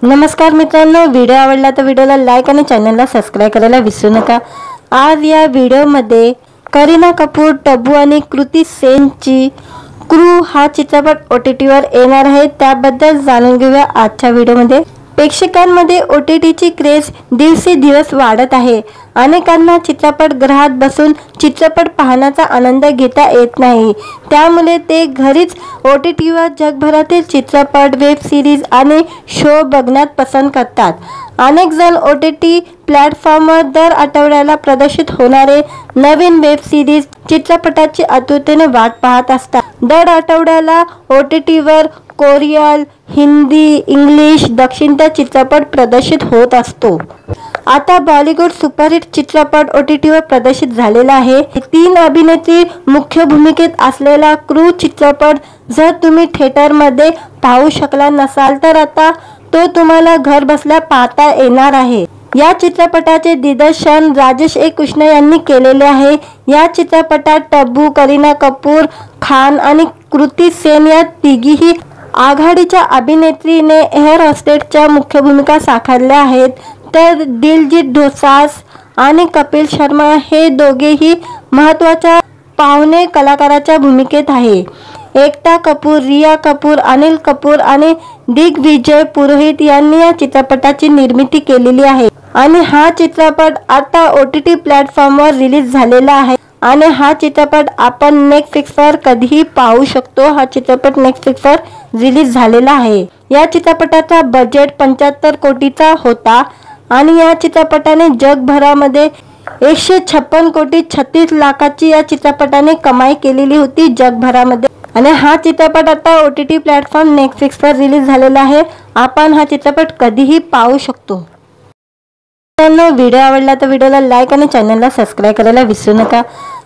नमस्कार मित्रांनो, व्हिडिओ आवडला तर व्हिडिओला लाईक आणि चॅनलला सबस्क्राइब करायला विसरू नका। आज या व्हिडिओमध्ये करीना कपूर, टब्बू आणि कृती सेनची क्रू हा चित्रपट OTTवर येणार आहे, त्याबद्दल जाणून घेऊया आजच्या व्हिडिओमध्ये। प्रेक्षकांमध्ये OTTची क्रेज दिवसेंदिवस वाढत आहे। अनेकांना चित्रपटगृहात बसून चित्रपट पाहण्याचा आनंद घेता येत नाही, त्यामुळे ते घरीच OTTवर जगभरातील चित्रपट, वेब सिरीज आणि शो बघण्यात पसंत करतात। अनेक जण OTT प्लॅटफॉर्मवर दर आठवड्याला प्रदर्शित होणारे नवीन वेब सिरीज, चित्रपटाची आतुरतेने वाट पाहत असतात। दर आठवड्याला OTTवर कोरियन, हिंदी, इंग्लिश, दक्षिणचा चित्रपट प्रदर्शित होत असतो। आता बॉलिवूड सुपरहिट चित्रपट OTTवर प्रदर्शित झालेला आहे। 3 अभिनेत्री मुख्य भूमिकेत असलेला क्रू चित्रपट जर तुम्ही थिएटरमध्ये पाहू शकला नसाल तर आता तो तुम्हाला घर बसल्या पाहता येणार आहे। या चित्रपटाचे दिग्दर्शन राजेश कृष्ण यांनी केलेले आहे। या चित्रपटात टब्बू, करीना कपूर खान आणि कृती सेन या तिघीही आघाडीच्या अभिनेत्रीने एअर होस्टेसच्या मुख्य भूमिका साकारल्या आहेत, तर दिलजीत दोसांझ आणि कपिल शर्मा हे दोघेही महत्त्वाच्या पाहुणे कलाकाराच्या भूमिकेत आहे। एकता कपूर, रिया कपूर, अनिल कपूर आणि दिग्विजय पुरोहित यांनी या चित्रपटाची निर्मिती केलेली आहे आणि हा चित्रपट आता OTT प्लॅटफॉर्मवर रिलीज झालेला आहे आणि हा चित्रपट आपण नेटफ्लिक्सवर कधीही पाहू शकतो। हा चित्रपट नेटफ्लिक्सवर रिलीज झालेला आहे। या चित्रपटाचा बजेट 75 कोटीचा होता आणि या चित्रपटाने जगभरामध्ये 156 कोटी 36 लाखाची या चित्रपटाने कमाई केलेली होती जगभरामध्ये आणि हा चित्रपट आता OTT प्लॅटफॉर्म नेटफ्लिक्सवर रिलीज झालेला आहे। आपण हा चित्रपट कधीही पाहू शकतो। व्हिडिओ आवडला तर व्हिडिओला लाईक आणि चॅनलला सबस्क्राइब करायला विसरू नका।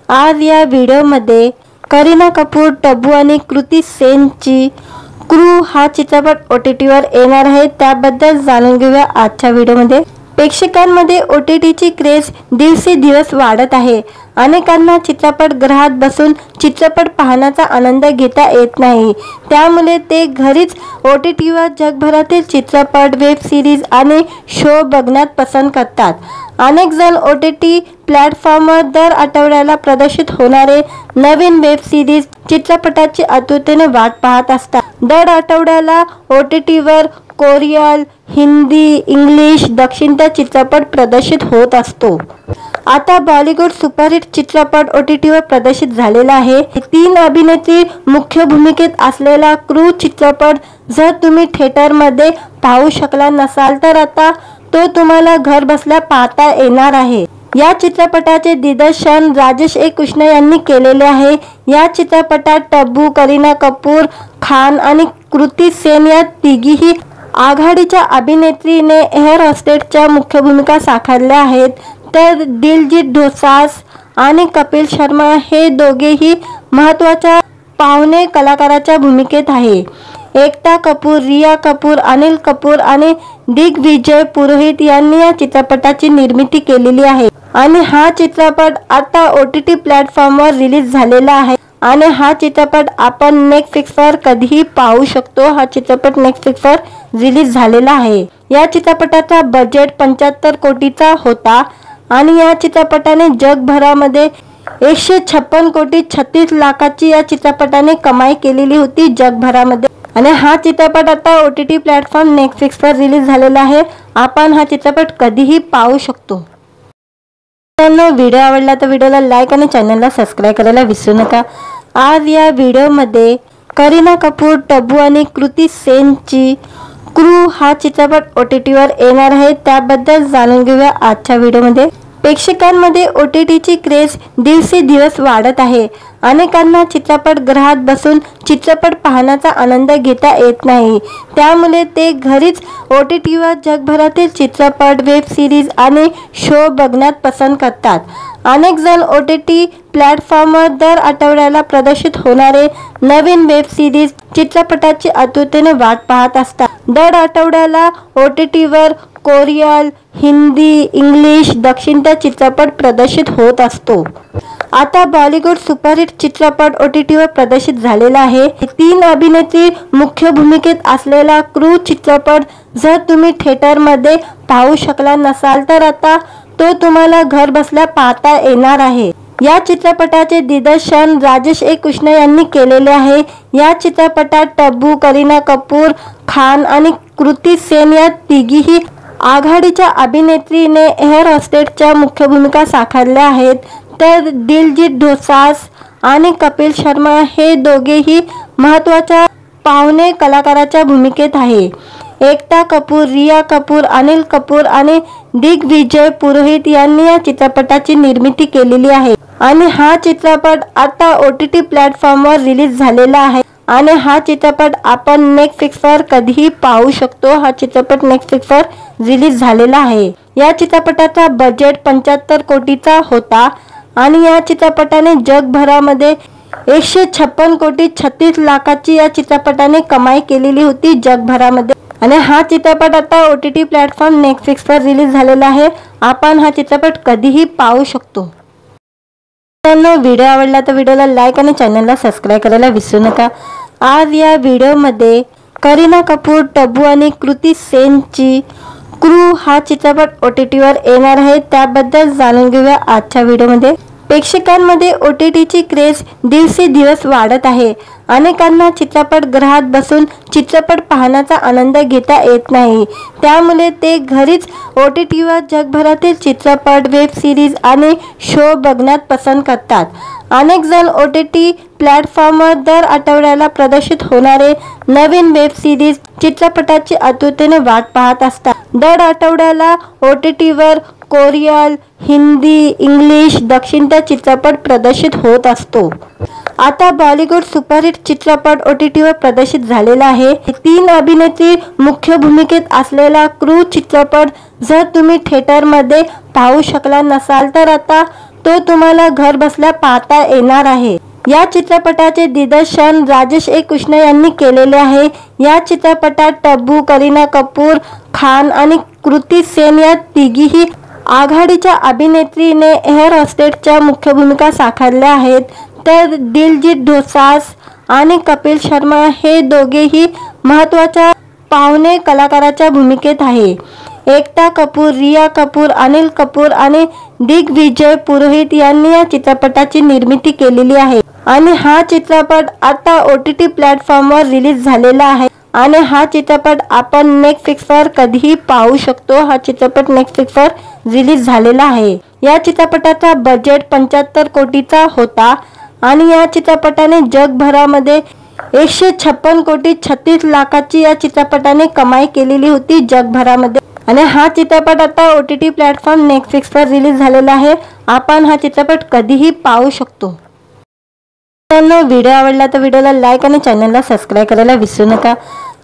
आज या व्हिडिओमध्ये करीना कपूर, टब्बू आणि कृती सेनची क्रू हा चित्रपट OTTवर येणार आहे, त्याबद्दल जाणून घेऊया आजच्या व्हिडिओमध्ये। प्रेक्षकांमध्ये OTTची क्रेज दिवसेंदिवस वाढत आहे। अनेकांना चित्रपटगृहात बसून चित्रपट पाहण्याचा आनंद घेता येत नाही, त्यामुळे ते घरीच OTTवर जगभरातील चित्रपट, वेब सिरीज आणि शो बघण्यात पसंत करतात। अनेक जण OTT प्लॅटफॉर्मवर दर आठवड्याला प्रदर्शित होणारे नवीन वेब सिरीज, चित्रपटाची आतुरतेने वाट पाहत असतात। दर आठवड्याला OTTवर कोरियन, हिंदी, इंग्लिश, दक्षिणचा चित्रपट प्रदर्शित होत असतो। आता बॉलिवूड सुपरहिट चित्रपट OTTवर प्रदर्शित झालेला आहे। 3 अभिनेत्री मुख्य भूमिकेत असलेला क्रू चित्रपट जर तुम्ही थिएटरमध्ये पाहू शकला नसाल तर आता तो तुम्हाला घर बसल्या पाहता येणार आहे। या चित्रपटाचे दिग्दर्शन राजेश कृष्ण यांनी केलेले आहे। या चित्रपटात टब्बू, करीना कपूर खान आणि कृती सेन या तिघीही आघाडीच्या अभिनेत्रीने एअर होस्टेसच्या मुख्य भूमिका साकारल्या आहेत, तर दिलजीत दोसांझ आणि कपिल शर्मा हे दोघेही महत्त्वाच्या पाहुणे कलाकाराच्या भूमिकेत आहे। एकता कपूर, रिया कपूर, अनिल कपूर आणि दिग्विजय पुरोहित यांनी या चित्रपटाची निर्मिती केलेली आहे आणि हा चित्रपट आता OTT प्लॅटफॉर्मवर रिलीज झालेला आहे आणि हा चित्रपट आपण नेटफ्लिक्सवर कधीही पाहू शकतो। हा चित्रपट नेटफ्लिक्सवर रिलीज झालेला आहे। या चित्रपटाचा बजेट 75 कोटीचा होता आणि या चित्रपटाने जगभरामध्ये 156 कोटी 36 लाखाची या चित्रपटाने कमाई केलेली होती जगभरामध्ये आणि हा चित्रपट आता OTT प्लॅटफॉर्म नेटफ्लिक्सवर रिलीज झालेला आहे। आपण हा चित्रपट कधीही पाहू शकतो। व्हिडिओ आवडला तर व्हिडिओला लाईक आणि चॅनलला सबस्क्राइब करायला विसरू नका। आज या व्हिडिओमध्ये करीना कपूर, टब्बू आणि कृती सेनची क्रू हा चित्रपट OTTवर येणार आहे, त्याबद्दल जाणून घेऊया आजच्या व्हिडिओमध्ये। प्रेक्षकांमध्ये OTTची क्रेज दिवसेंदिवस वाढत आहे। अनेकांना चित्रपटगृहात बसून चित्रपट पाहण्याचा आनंद घेता येत नाही, त्यामुळे ते घरीच OTTवर जगभरातील चित्रपट, वेब सिरीज आणि शो बघण्यात पसंत करतात। अनेक जण OTT प्लॅटफॉर्मवर दर आठवड्याला प्रदर्शित होणारे नवीन वेब सिरीज, चित्रपटाची आतुरतेने वाट पाहत असतात। दर आठवड्याला OTTवर कोरियन, हिंदी, इंग्लिश, दक्षिणचा चित्रपट प्रदर्शित होत असतो। आता बॉलिवूड सुपरहिट चित्रपट OTT वर प्रदर्शित झालेला आहे। 3 अभिनेत्री मुख्य भूमिकेत असलेला क्रू चित्रपट जर तुम्ही थिएटरमध्ये पाहू शकला नसाल तर आता तो तुम्हाला घर बसल्या पाहता येणार आहे। या चित्रपटाचे दिग्दर्शन राजेश ए कृष्ण यांनी केलेले आहे। या चित्रपटात तब्बू, करीना कपूर खान आणि कृती सेन या तिघीही आघाडीच्या अभिनेत्रीने एअर होस्टेसच्या मुख्य भूमिका साकारल्या आहेत, तर दिलजीत दोसांझ आणि कपिल शर्मा हे दोघेही महत्त्वाच्या पाहुणे कलाकाराच्या भूमिकेत आहे। एकता कपूर, रिया कपूर, अनिल कपूर आणि दिग्विजय पुरोहित यांनी या चित्रपटाची निर्मिती केलेली आहे आणि हा चित्रपट आता OTT प्लॅटफॉर्मवर रिलीज झालेला आहे आणि हा चित्रपट आपण नेटफ्लिक्सवर कधीही पाहू शकतो। हा चित्रपट नेटफ्लिक्सवर रिलीज झालेला आहे। या चित्रपटाचा बजेट 75 कोटीचा होता आणि या चित्रपटाने जगभरामध्ये 156 कोटी 36 लाखाची या चित्रपटाने कमाई केलेली होती जगभरामध्ये आणि हा चित्रपट आता OTT प्लॅटफॉर्म नेटफ्लिक्सवर रिलीज झालेला आहे। आपण हा चित्रपट कधीही पाहू शकतो। व्हिडिओ आवडला तर व्हिडिओला लाईक आणि चॅनलला सबस्क्राईब करायला विसरू नका। आज या व्हिडिओमध्ये करीना कपूर, तब्बू आणि कृती सेनची क्रू हा चित्रपट OTT वर येणार आहे, त्याबद्दल जाणून घेऊया आजच्या व्हिडिओमध्ये। प्रेक्षकांमध्ये OTTची क्रेज दिवसेंदिवस वाढत आहे। अनेकांना चित्रपटगृहात बसून चित्रपट पाहण्याचा आनंद घेता येत नाही, त्यामुळे ते घरीच OTT वर जगभरातील चित्रपट, वेब सिरीज आणि शो बघण्यात पसंत करतात। अनेक जण OTT प्लॅटफॉर्मवर दर आठवड्याला प्रदर्शित होणारे नवीन वेब सिरीज चित्रपटाची आतुरतेने वाट पाहत असतात। दर आठवड्याला OTT वर कोरियन, हिंदी, इंग्लिश, दक्षिणचा चित्रपट प्रदर्शित होत असतो। आता बॉलिवूड सुपरहिट चित्रपट OTT वर प्रदर्शित झालेला आहे। 3 अभिनेत्री मुख्य भूमिकेत असलेला क्रू चित्रपट जर तुम्ही थिएटरमध्ये पाहू शकला नसाल तर आता तो तुम्हाला घर बसल्या पाहता येणार आहे। या चित्रपटाचे दिग्दर्शन राजेश ए कृष्ण यांनी केलेले आहे। या चित्रपटात तब्बू, करीना कपूर खान आणि कृती सेन या तिघीही आघाडीच्या अभिनेत्रीने एअर होस्टेसच्या मुख्य भूमिका साकारल्या आहेत, तर दिलजीत दोसांझ आणि कपिल शर्मा हे दोघेही महत्त्वाच्या पाहुणे कलाकाराच्या भूमिकेत आहे। एकता कपूर, रिया कपूर, अनिल कपूर आणि दिग्विजय पुरोहित यांनी या चित्रपटाची निर्मिती केलेली आहे आणि हा चित्रपट आता OTT प्लॅटफॉर्मवर रिलीज झालेला आहे आणि हा चित्रपट आपण नेटफ्लिक्सवर कधीही पाहू शकतो। हा चित्रपट नेटफ्लिक्सवर रिलीज झालेला आहे। या चित्रपटाचा बजेट 75 कोटीचा होता आणि या चित्रपटाने जगभरामध्ये 156 कोटी 36 लाखाची या चित्रपटाने कमाई केलेली होती जगभरामध्ये आणि हा चित्रपट आता OTT प्लॅटफॉर्म नेटफ्लिक्सवर रिलीज झालेला आहे। आपण हा चित्रपट कधीही पाहू शकतो। व्हिडिओ आवडला तर व्हिडिओला लाईक आणि चॅनलला सबस्क्राईब करायला विसरू नका।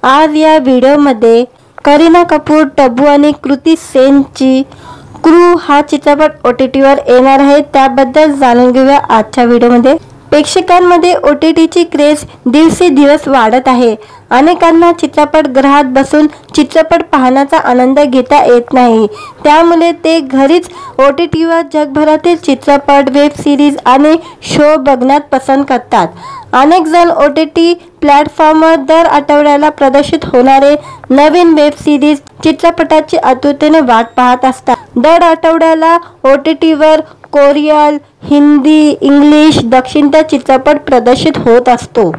आज या व्हिडिओमध्ये करीना कपूर, तब्बू आणि कृती सेनची क्रू हा चित्रपट OTT वर येणार आहे, त्याबद्दल जाणून घेऊया आजच्या व्हिडिओमध्ये। प्रेक्षकांमध्ये OTTची क्रेज दिवसेंदिवस वाढत आहे। अनेकांना चित्रपटगृहात बसून चित्रपट पाहण्याचा आनंद घेता येत नाही, त्यामुळे ते घरीच OTT वर जगभरातील चित्रपट, वेब सिरीज आणि शो बघण्यात पसंत करतात। अनेक जण OTT प्लॅटफॉर्मवर दर आठवड्याला प्रदर्शित होणारे नवीन वेब सिरीज चित्रपटाची आतुरतेने वाट पाहत असतात। दर आठवड्याला OTT वर कोरियन, हिंदी, इंग्लिश, दक्षिणचा चित्रपट प्रदर्शित होत असतो।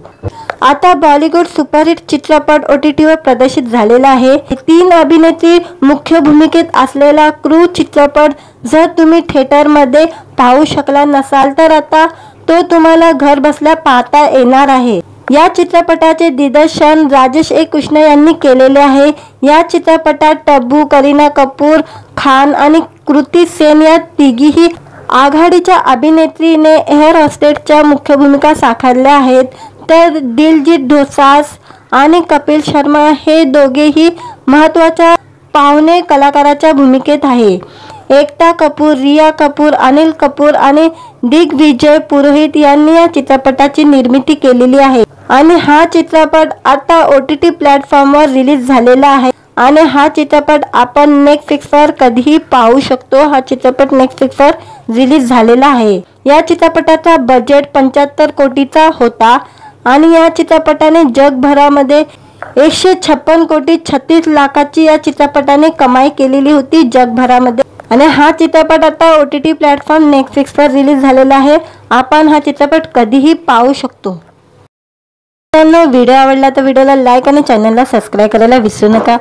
आता बॉलिवूड सुपरहिट चित्रपट OTT वर प्रदर्शित झालेला आहे। 3 अभिनेत्री मुख्य भूमिकेत असलेला क्रू चित्रपट जर तुम्ही थिएटरमध्ये पाहू शकला नसाल तर आता तो तुम्हाला घर बसल्या पाहता येणार आहे। या चित्रपटाचे दिग्दर्शन राजेश ए कृष्ण यांनी केलेले आहे। या चित्रपटात तब्बू, करीना कपूर खान आणि कृती सेन या तिघीही आघाडीच्या अभिनेत्रीने एअर होस्टेसच्या मुख्य भूमिका साकारल्या आहेत, तर दिलजीत दोसांझ आणि कपिल शर्मा हे दोघेही महत्त्वाच्या पाहुणे कलाकाराच्या भूमिकेत आहे। एकता कपूर, रिया कपूर, अनिल कपूर आणि दिग्विजय पुरोहित यांनी या चित्रपटाची निर्मिती केलेली आहे आणि हा चित्रपट आता OTT प्लॅटफॉर्मवर रिलीज झालेला आहे आणि हा चित्रपट आपण नेटफ्लिक्सवर कधीही पाहू शकतो। हा चित्रपट नेटफ्लिक्सवर रिलीज झालेला आहे। या चित्रपटाचा बजेट 75 कोटीचा होता आणि या चित्रपटाने जगभरामध्ये 156 कोटी 36 लाखाची या चित्रपटाने कमाई केलेली होती जगभरामध्ये। आणि हा चित्रपट आता OTT प्लॅटफॉर्म नेटफ्लिक्सवर रिलीज झालेला आहे। आपण हा चित्रपट कधीही पाहू शकतो। व्हिडिओ आवडला तर व्हिडिओला लाईक आणि चॅनलला सबस्क्राईब करायला विसरू नका।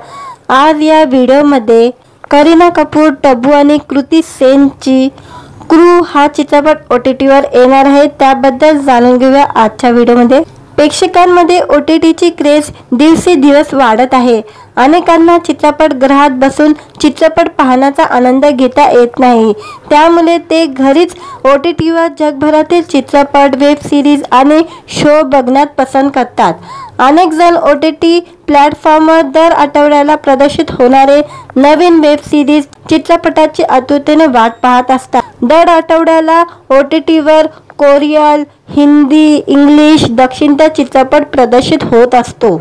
आज या व्हिडिओमध्ये करीना कपूर, टब्बू आणि कृती सेनची क्रू हा चित्रपट OTTवर येणार आहे, त्याबद्दल जाणून घेऊया आजच्या व्हिडिओमध्ये। प्रेक्षकांमध्ये OTTची क्रेज दिवसेंदिवस वाढत आहे। अनेकांना चित्रपटगृहात बसून चित्रपट पाहण्याचा आनंद घेता येत नाही, त्यामुळे ते घरीच OTTवर जगभरातील चित्रपट, वेब सिरीज आणि शो बघण्यात पसंत करतात। अनेक जण OTT प्लॅटफॉर्मवर दर आठवड्याला प्रदर्शित होणारे नवीन वेब सिरीज, चित्रपटाची आतुरतेने वाट पाहत असतात। दर आठवड्याला OTTवर कोरियन, हिंदी, इंग्लिश, दक्षिणचा चित्रपट प्रदर्शित होत असतो।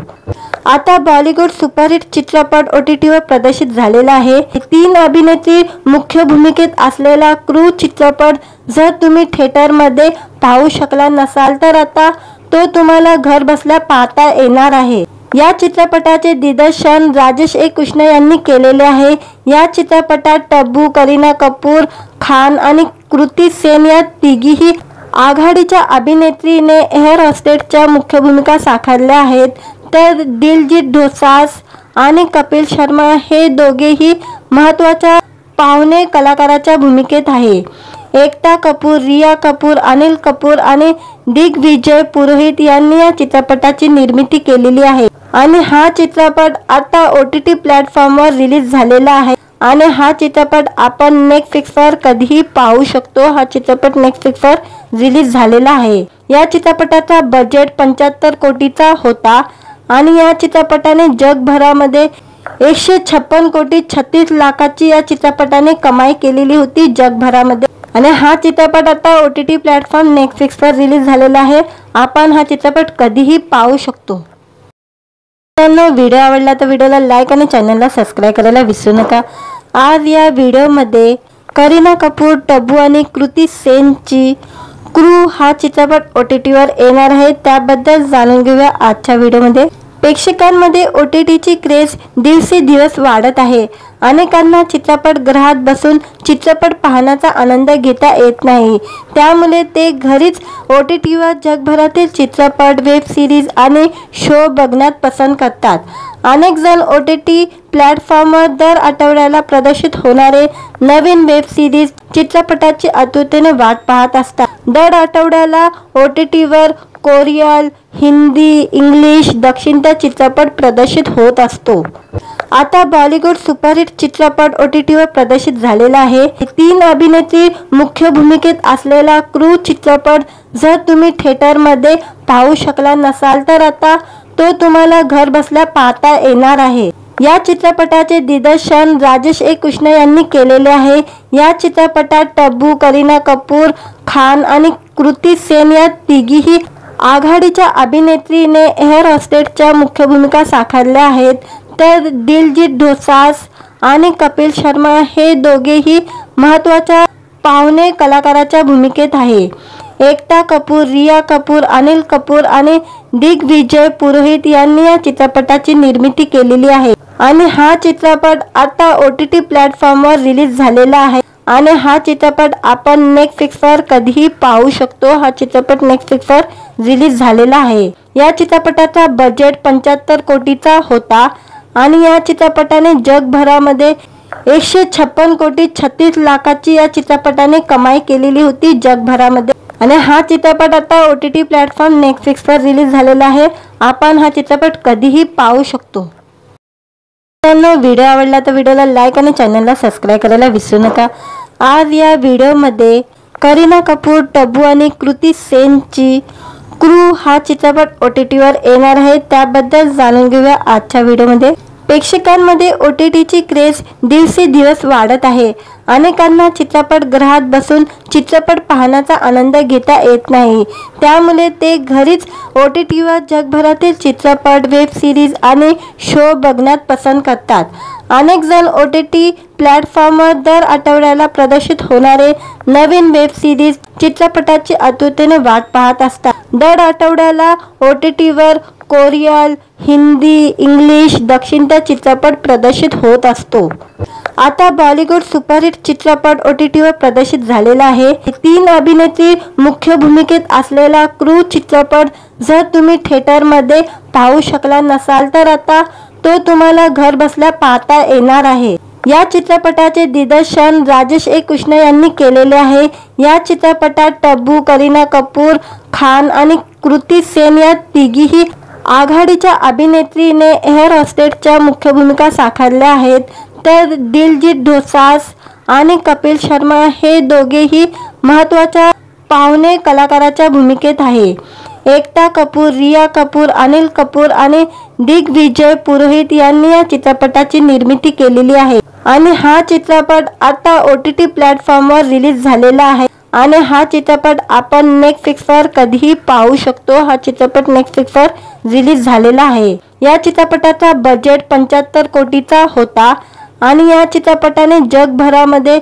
आता बॉलिवूड सुपरहिट चित्रपट OTTवर प्रदर्शित झालेला आहे। 3 अभिनेत्री मुख्य भूमिकेत असलेला क्रू चित्रपट जर तुम्ही थिएटरमध्ये पाहू शकला नसाल तर आता तो तुम्हाला घर बसल्या पाहता येणार आहे। या चित्रपटाचे दिग्दर्शन राजेश कृष्ण यांनी केलेले आहे। या चित्रपटात टब्बू, करीना कपूर खान आणि कृती सेन या तिघीही आघाडीच्या अभिनेत्रीने एअर होस्टेसच्या मुख्य भूमिका साकारल्या आहेत, तर दिलजीत दोसांझ आणि कपिल शर्मा हे दोघेही महत्त्वाच्या पाहुणे कलाकाराच्या भूमिकेत आहे। एकता कपूर, रिया कपूर, अनिल कपूर आणि दिग्विजय पुरोहित यांनी या चित्रपटाची निर्मिती केलेली आहे आणि हा चित्रपट आता OTT प्लॅटफॉर्मवर रिलीज झालेला आहे आणि हा चित्रपट आपण नेटफ्लिक्सवर कधीही पाहू शकतो। हा चित्रपट नेटफ्लिक्सवर रिलीज झालेला आहे। या चित्रपटाचा बजेट 75 कोटीचा होता आणि या चित्रपटाने जगभरामध्ये 156 कोटी 36 लाखाची या चित्रपटाने कमाई केलेली होती जगभरामध्ये। आणि हा चित्रपट आता OTT प्लॅटफॉर्म नेटफ्लिक्सवर रिलीज झालेला आहे। आपण हा चित्रपट कधीही पाहू शकतो। व्हिडिओ आवडला तर व्हिडिओला लाईक आणि चॅनलला सबस्क्राईब करायला विसरू नका। आज या व्हिडिओमध्ये करीना कपूर, टब्बू आणि कृती सेनची क्रू हा चित्रपट OTTवर येणार आहे, त्याबद्दल जाणून घेऊया आजच्या व्हिडिओमध्ये। प्रेक्षकांमध्ये OTTची क्रेज दिवसेंदिवस वाढत आहे। अनेकांना चित्रपटगृहात बसून चित्रपट पाहण्याचा आनंद घेता येत नाही, त्यामुळे ते घरीच OTTवर जगभरातील चित्रपट, वेब सिरीज आणि शो बघण्यात पसंत करतात। अनेक जण OTT प्लॅटफॉर्मवर दर आठवड्याला प्रदर्शित होणारे नवीन वेब सिरीज, चित्रपटाची आतुरतेने वाट पाहत असतात। दर आठवड्याला OTTवर कोरियन, हिंदी, इंग्लिश, दक्षिणचा चित्रपट प्रदर्शित होत असतो। आता बॉलिवूड सुपरहिट चित्रपट OTTवर प्रदर्शित झालेला आहे। 3 अभिनेत्री मुख्य भूमिकेत असलेला क्रू चित्रपट जर तुम्ही थिएटरमध्ये पाहू शकला नसाल तर आता तो तुम्हाला घर बसल्या पाहता येणार आहे। या चित्रपटाचे दिग्दर्शन राजेश कृष्ण यांनी केलेले आहे। या चित्रपटात टब्बू, करीना कपूर खान आणि कृती सेन या तिघीही आघाडीच्या अभिनेत्रीने एअर होस्टेसच्या मुख्य भूमिका साकारल्या आहेत, तर दिलजीत दोसांझ आणि कपिल शर्मा हे दोघेही महत्त्वाच्या पाहुणे कलाकाराच्या भूमिकेत आहे। एकता कपूर, रिया कपूर, अनिल कपूर आणि दिग्विजय पुरोहित यांनी या चित्रपटाची निर्मिती केलेली आहे आणि हा चित्रपट आता OTT प्लॅटफॉर्मवर रिलीज झालेला आहे आणि हा चित्रपट आपण नेटफ्लिक्सवर कधीही पाहू शकतो। हा चित्रपट नेटफ्लिक्सवर रिलीज झालेला आहे। या चित्रपटाचा बजेट 75 कोटीचा होता आणि या चित्रपटाने जगभरामध्ये 156 कोटी 36 लाखाची या चित्रपटाने कमाई केलेली होती जगभरामध्ये। आणि हा चित्रपट आता OTT प्लॅटफॉर्म नेटफ्लिक्सवर रिलीज झालेला आहे। आपण हा चित्रपट कधीही पाहू शकतो। व्हिडिओ आवडला तर व्हिडिओला लाईक आणि चॅनलला सबस्क्राईब करायला विसरू नका। आज या व्हिडिओमध्ये करीना कपूर, टब्बू आणि कृती सेनची क्रू हा चित्रपट OTTवर येणार आहे, त्याबद्दल जाणून घेऊया आजच्या व्हिडिओमध्ये। प्रेक्षकांमध्ये OTTची क्रेज दिवसेंदिवस वाढत आहे. अनेकांना चित्रपटगृहात बसून चित्रपट पाहण्याचा आनंद घेता येत नाही. त्यामुळे ते घरीच OTTवर जगभरातील चित्रपट, वेब सिरीज आणि शो बघण्यात पसंत करतात. अनेक जण OTT प्लॅटफॉर्मवर दर आठवड्याला प्रदर्शित होणारे नवीन वेब सिरीज, चित्रपटाची आतुरतेने वाट पाहत असतात. दर आठवड्याला OTTवर कोरियन, हिंदी, इंग्लिश, दक्षिणचा चित्रपट प्रदर्शित होत असतो. आता बॉलिवूड सुपरहिट चित्रपट OTTवर प्रदर्शित झालेला आहे. 3 अभिनेत्री मुख्य भूमिकेत असलेला क्रू चित्रपट जर तुम्ही थिएटरमध्ये पाहू शकला नसाल तर आता तो तुम्हाला घर बसल्या पाहता येणार आहे. या चित्रपटाचे दिग्दर्शन राजेश ए. कृष्ण यांनी केलेले आहे. या चित्रपटात तब्बू, करीना कपूर खान आणि कृती सेन या तिघीही आघाडीच्या अभिनेत्रीने एअर होस्टेसच्या मुख्य भूमिका साकारल्या आहेत. तर दिलजीत दोसांझ आणि कपिल शर्मा हे दोघेही महत्त्वाच्या पाहुणे कलाकाराच्या भूमिकेत आहे. एकता कपूर, रिया कपूर, अनिल कपूर आणि दिग्विजय पुरोहित यांनी या चित्रपटाची निर्मिती केलेली आहे. आणि हा चित्रपट आता OTT प्लॅटफॉर्मवर रिलीज झालेला आहे. आणि हा चित्रपट आपण नेटफ्लिक्सवर कधीही पाहू शकतो. हा चित्रपट नेटफ्लिक्सवर रिलीज झालेला आहे. या चित्रपटाचा बजेट 75 कोटीचा होता आणि या चित्रपटाने जगभरामध्ये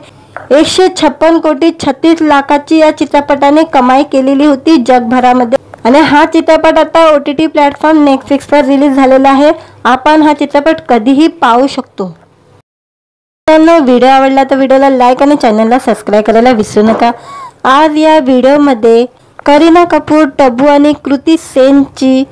156 कोटी 36 लाखाची या चित्रपटाने कमाई केलेली होती जगभरामध्ये. आणि हा चित्रपट आता OTT प्लॅटफॉर्म नेटफ्लिक्सवर रिलीज झालेला आहे. आपण हा चित्रपट कधीही पाहू शकतो. व्हिडिओ आवडला तर व्हिडिओला लाईक आणि चॅनलला सबस्क्राईब करायला विसरू नका. आज या व्हिडिओमध्ये करीना कपूर, तब्बू आणि कृती सेनची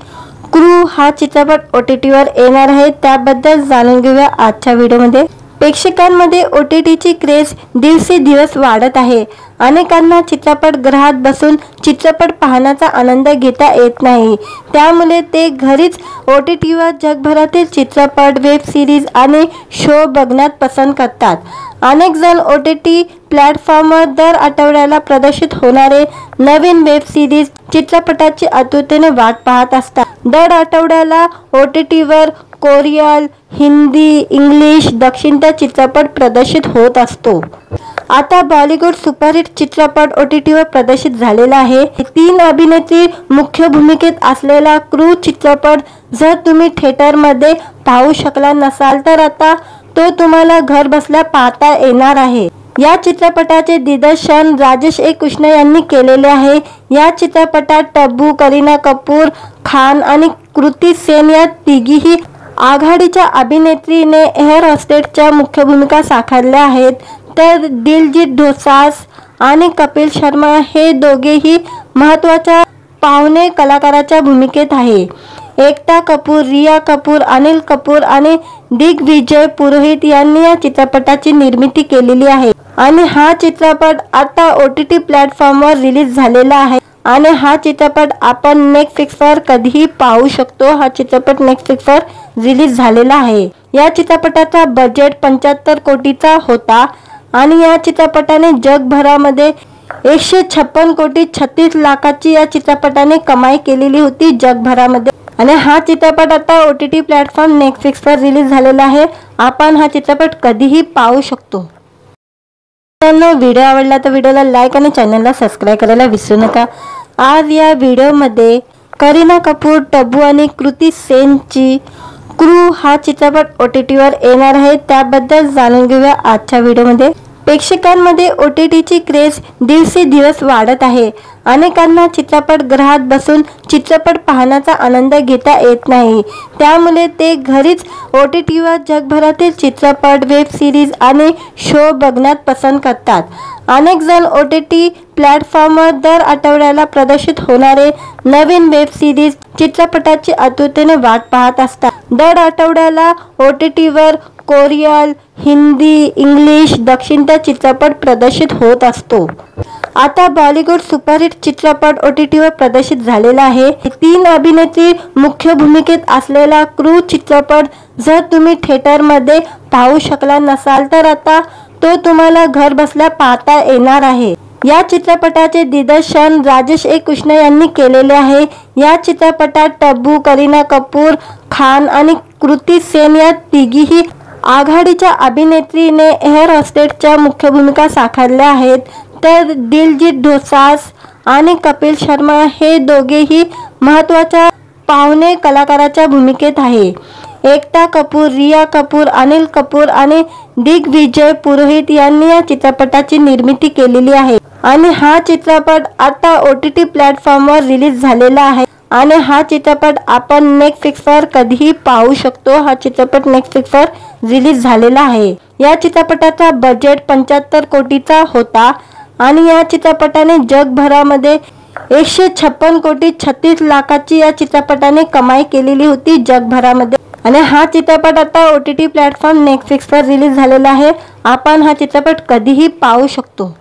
क्रू हा चित्रपट OTTवर येणार आहे. त्याबद्दल जाणून घेऊया आजच्या व्हिडिओमध्ये. प्रेक्षकांमध्ये OTTची क्रेज दिवसेंदिवस वाढत आहे. अनेकांना चित्रपटगृहात बसून चित्रपट पाहण्याचा आनंद घेता येत नाही. त्यामुळे ते घरीच OTTवर जगभरातील चित्रपट, वेब सिरीज आणि शो बघण्यात पसंत करतात. अनेक जण OTT प्लॅटफॉर्मवर दर आठवड्याला प्रदर्शित होणारे नवीन वेब सिरीज, चित्रपटाची आतुरतेने वाट पाहत असतात. दर आठवड्याला OTTवर कोरियन, हिंदी, इंग्लिश, दक्षिणचा चित्रपट प्रदर्शित होत असतो. आता बॉलिवूड सुपरहिट चित्रपट OTTवर प्रदर्शित झालेला आहे. 3 अभिनेत्री मुख्य भूमिकेत असलेला क्रू चित्रपट जर तुम्ही थिएटरमध्ये पाहू शकला नसाल तर आता तो तुम्हाला घर बसल्या पाहता येणार आहे. या चित्रपटाचे दिग्दर्शन राजेश ए. कृष्ण यांनी केलेले आहे. या चित्रपटात तब्बू, करीना कपूर खान आणि कृती सेन या तिघीही आघाडीच्या अभिनेत्रीने एअर होस्टेसच्या मुख्य भूमिका साकारल्या आहेत. तर दिलजीत दोसांझ आणि कपिल शर्मा हे दोघेही महत्त्वाच्या पाहुणे कलाकाराच्या भूमिकेत आहे. एकता कपूर, रिया कपूर, अनिल कपूर आणि दिग्विजय पुरोहित यांनी या चित्रपटाची निर्मिती केलेली आहे. आणि हा चित्रपट आता OTT प्लॅटफॉर्मवर रिलीज झालेला आहे. आणि हा चित्रपट आपण नेटफ्लिक्सवर कधीही पाहू शकतो. हा चित्रपट नेटफ्लिक्सवर रिलीज झालेला आहे. या चित्रपटाचा बजेट 75 कोटीचा होता आणि या चित्रपटाने जगभरामध्ये 156 कोटी 36 लाखाची या चित्रपटाने कमाई केलेली होती जगभरामध्ये. आणि हा चित्रपट आता OTT प्लॅटफॉर्म नेटफ्लिक्सवर रिलीज झालेला आहे. आपण हा चित्रपट कधीही पाहू शकतो. व्हिडिओ आवडला तर व्हिडिओला लाईक आणि चॅनलला सबस्क्राईब करायला विसरू नका. आज या व्हिडिओमध्ये करीना कपूर, तब्बू आणि कृती सेनची क्रू हा चित्रपट OTTवर येणार आहे. त्याबद्दल जाणून घेऊया आजच्या व्हिडिओमध्ये. प्रेक्षकांमध्ये OTTची क्रेज दिवसेंदिवस वाढत आहे. अनेकांना चित्रपटगृहात बसून चित्रपट पाहण्याचा आनंद घेता येत नाही. त्यामुळे ते घरीच OTTवर जगभरातील चित्रपट, वेब सिरीज आणि शो बघण्यात पसंत करतात. अनेक जण OTT प्लॅटफॉर्मवर दर आठवड्याला प्रदर्शित होणारे नवीन वेब सिरीज, चित्रपटाची आतुरतेने वाट पाहत असतात. दर आठवड्याला OTTवर कोरियन, हिंदी, इंग्लिश, दक्षिणचा चित्रपट प्रदर्शित होत असतो. आता बॉलिवूड सुपरहिट चित्रपट OTTवर प्रदर्शित झालेला आहे. 3 अभिनेत्री मुख्य भूमिकेत असलेला क्रू चित्रपट जर तुम्ही थिएटरमध्ये पाहू शकला नसाल तर आता तो तुम्हाला घर बसल्या पाहता येणार आहे. या चित्रपटाचे दिग्दर्शन राजेश ए. कृष्ण यांनी केलेले आहे. या चित्रपटात तब्बू, करीना कपूर खान आणि कृती सेन या तिघीही आघाडीच्या अभिनेत्रीने एअर हॉस्टेसच्या मुख्य भूमिका साकारल्या आहेत. तर दिलजीत दोसांझ आणि कपिल शर्मा हे दोघेही महत्त्वाच्या पाहुणे कलाकाराच्या भूमिकेत आहे. एकता कपूर, रिया कपूर, अनिल कपूर आणि दिग्विजय पुरोहित यांनी या चित्रपटाची निर्मिती केलेली आहे आणि हा चित्रपट आता OTT प्लॅटफॉर्मवर रिलीज झालेला आहे आणि हा चित्रपट आपण नेटफ्लिक्सवर कधीही पाहू शकतो. हा चित्रपट नेटफ्लिक्सवर रिलीज झालेला आहे. या चित्रपटाचा बजेट 75 कोटीचा होता आणि या चित्रपटाने जगभरामध्ये 156 कोटी 36 लाखाची या चित्रपटाने कमाई केलेली होती जगभरामध्ये आणि हा चित्रपट आता OTT प्लॅटफॉर्म नेटफ्लिक्सवर रिलीज झालेला आहे. आपण हा चित्रपट कधीही पाहू शकतो.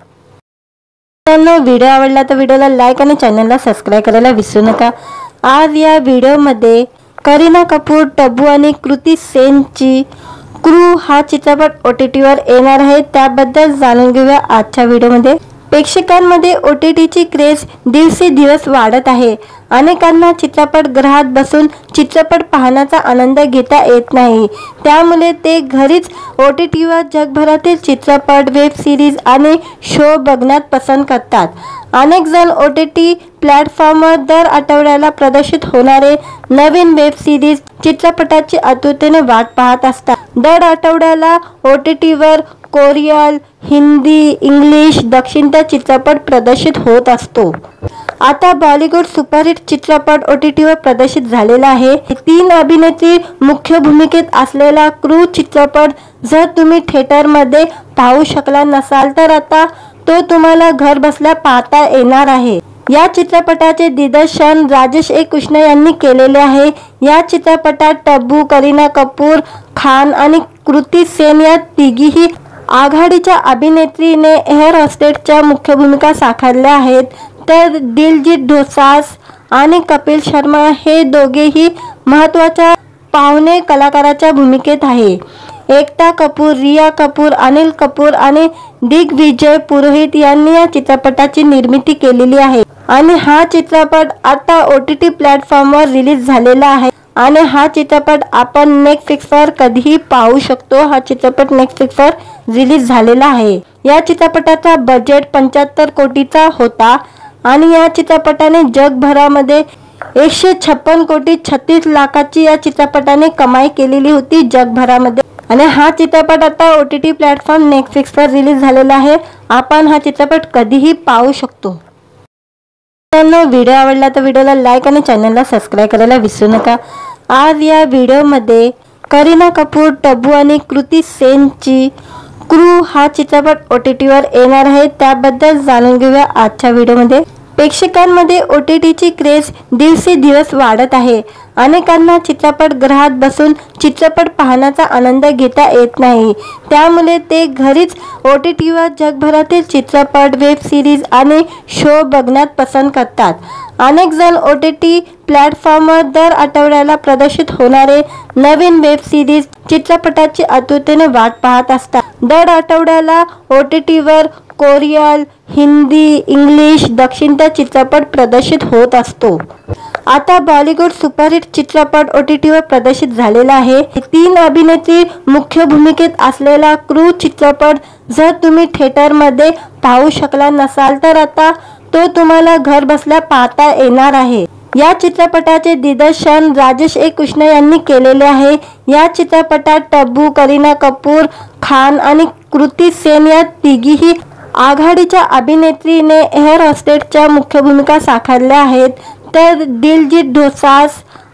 व्हिडिओ आवडला तर व्हिडिओला लाईक आणि चॅनलला सबस्क्राईब करायला विसरू नका. आज या व्हिडिओमध्ये करीना कपूर, टब्बू आणि कृती सेनची क्रू हा चित्रपट OTTवर येणार आहे. त्याबद्दल जाणून घेऊया आजच्या व्हिडिओमध्ये. प्रेक्षकांमध्ये OTTची क्रेज दिवसेंदिवस वाढत आहे. अनेकांना चित्रपटगृहात बसून चित्रपट पाहण्याचा आनंद घेता येत नाही. त्यामुळे ते घरीच OTTवर जगभरातील चित्रपट, वेब सिरीज आणि शो बघण्यात पसंत करतात. अनेक जण OTT प्लॅटफॉर्मवर दर आठवड्याला प्रदर्शित होणारे नवीन वेब सिरीज, चित्रपटाची आतुरतेने वाट पाहत असतात. दर आठवड्याला OTTवर कोरियन, हिंदी, इंग्लिश, दक्षिणचा चित्रपट प्रदर्शित होत असतो. आता बॉलिवूड सुपरहिट चित्रपट OTTवर प्रदर्शित झालेला आहे. 3 अभिनेत्री मुख्य भूमिकेत असलेला क्रू चित्रपट जर तुम्ही थिएटरमध्ये पाहू शकला नसाल तर आता तो तुम्हाला घर बसल्या पाहता येणार आहे. या चित्रपटाचे दिग्दर्शन राजेश कृष्ण यांनी केलेले आहे. या चित्रपटात टब्बू, करीना कपूर खान आणि कृती सेन या तिघीही आघाडीच्या अभिनेत्रीने एअर हॉस्टेसच्या मुख्य भूमिका साकारल्या आहेत. तर दिलजीत दोसांझ आणि कपिल शर्मा हे दोघेही महत्त्वाच्या पाहुणे कलाकाराच्या भूमिकेत आहे. एकता कपूर, रिया कपूर, अनिल कपूर आणि दिग्विजय पुरोहित यांनी या चित्रपटाची निर्मिती केलेली आहे आणि हा चित्रपट आता OTT प्लॅटफॉर्मवर रिलीज झालेला आहे आणि हा चित्रपट आपण नेटफ्लिक्सवर कधीही पाहू शकतो. हा चित्रपट नेटफ्लिक्सवर रिलीज झालेला आहे. या चित्रपटाचा बजेट 75 कोटीचा होता आणि या चित्रपटाने जगभरामध्ये 156 कोटी 36 लाखाची या चित्रपटाने कमाई केलेली होती जगभरामध्ये आणि हा चित्रपट आता OTT प्लॅटफॉर्म नेटफ्लिक्सवर रिलीज झालेला आहे. आपण हा चित्रपट कधीही पाहू शकतो. व्हिडिओ आवडला तर व्हिडिओला लाईक आणि चॅनलला सबस्क्राईब करायला विसरू नका. आज या व्हिडिओमध्ये करीना कपूर, टब्बू आणि कृती सेनची क्रू हा चित्रपट OTTवर येणार आहे. त्याबद्दल जाणून घेऊया आजच्या व्हिडिओमध्ये. प्रेक्षकांमध्ये OTTची क्रेज दिवसेंदिवस वाढत आहे. अनेकांना चित्रपटगृहात बसून चित्रपट पाहण्याचा आनंद घेता येत नाही. त्यामुळे ते घरीच OTTवर जगभरातील चित्रपट, वेब सिरीज आणि शो बघण्यात पसंत करतात. अनेक जण OTT प्लॅटफॉर्मवर दर आठवड्याला प्रदर्शित होणारे नवीन वेब सिरीज, चित्रपटाची आतुरतेने वाट पाहत असतात. दर आठवड्याला OTTवर कोरियन, हिंदी, इंग्लिश, दक्षिणचा चित्रपट प्रदर्शित होत असतो. आता बॉलिवूड सुपरहिट चित्रपट OTTवर प्रदर्शित झालेला आहे. 3 अभिनेत्री मुख्य भूमिकेत असलेला क्रू चित्रपट जर तुम्ही थिएटरमध्ये पाहू शकला नसाल तर आता तो तुम्हाला घर बसल्या पाहता येणार आहे. या चित्रपटाचे दिग्दर्शन राजेश कृष्ण यांनी केलेले आहे. या चित्रपटात टब्बू, करीना कपूर खान आणि कृती सेन या तिघीही आघाडीच्या अभिनेत्रीने एअर हॉस्टेसच्या मुख्य भूमिका साकारल्या आहेत. तर दिलजीत दोसांझ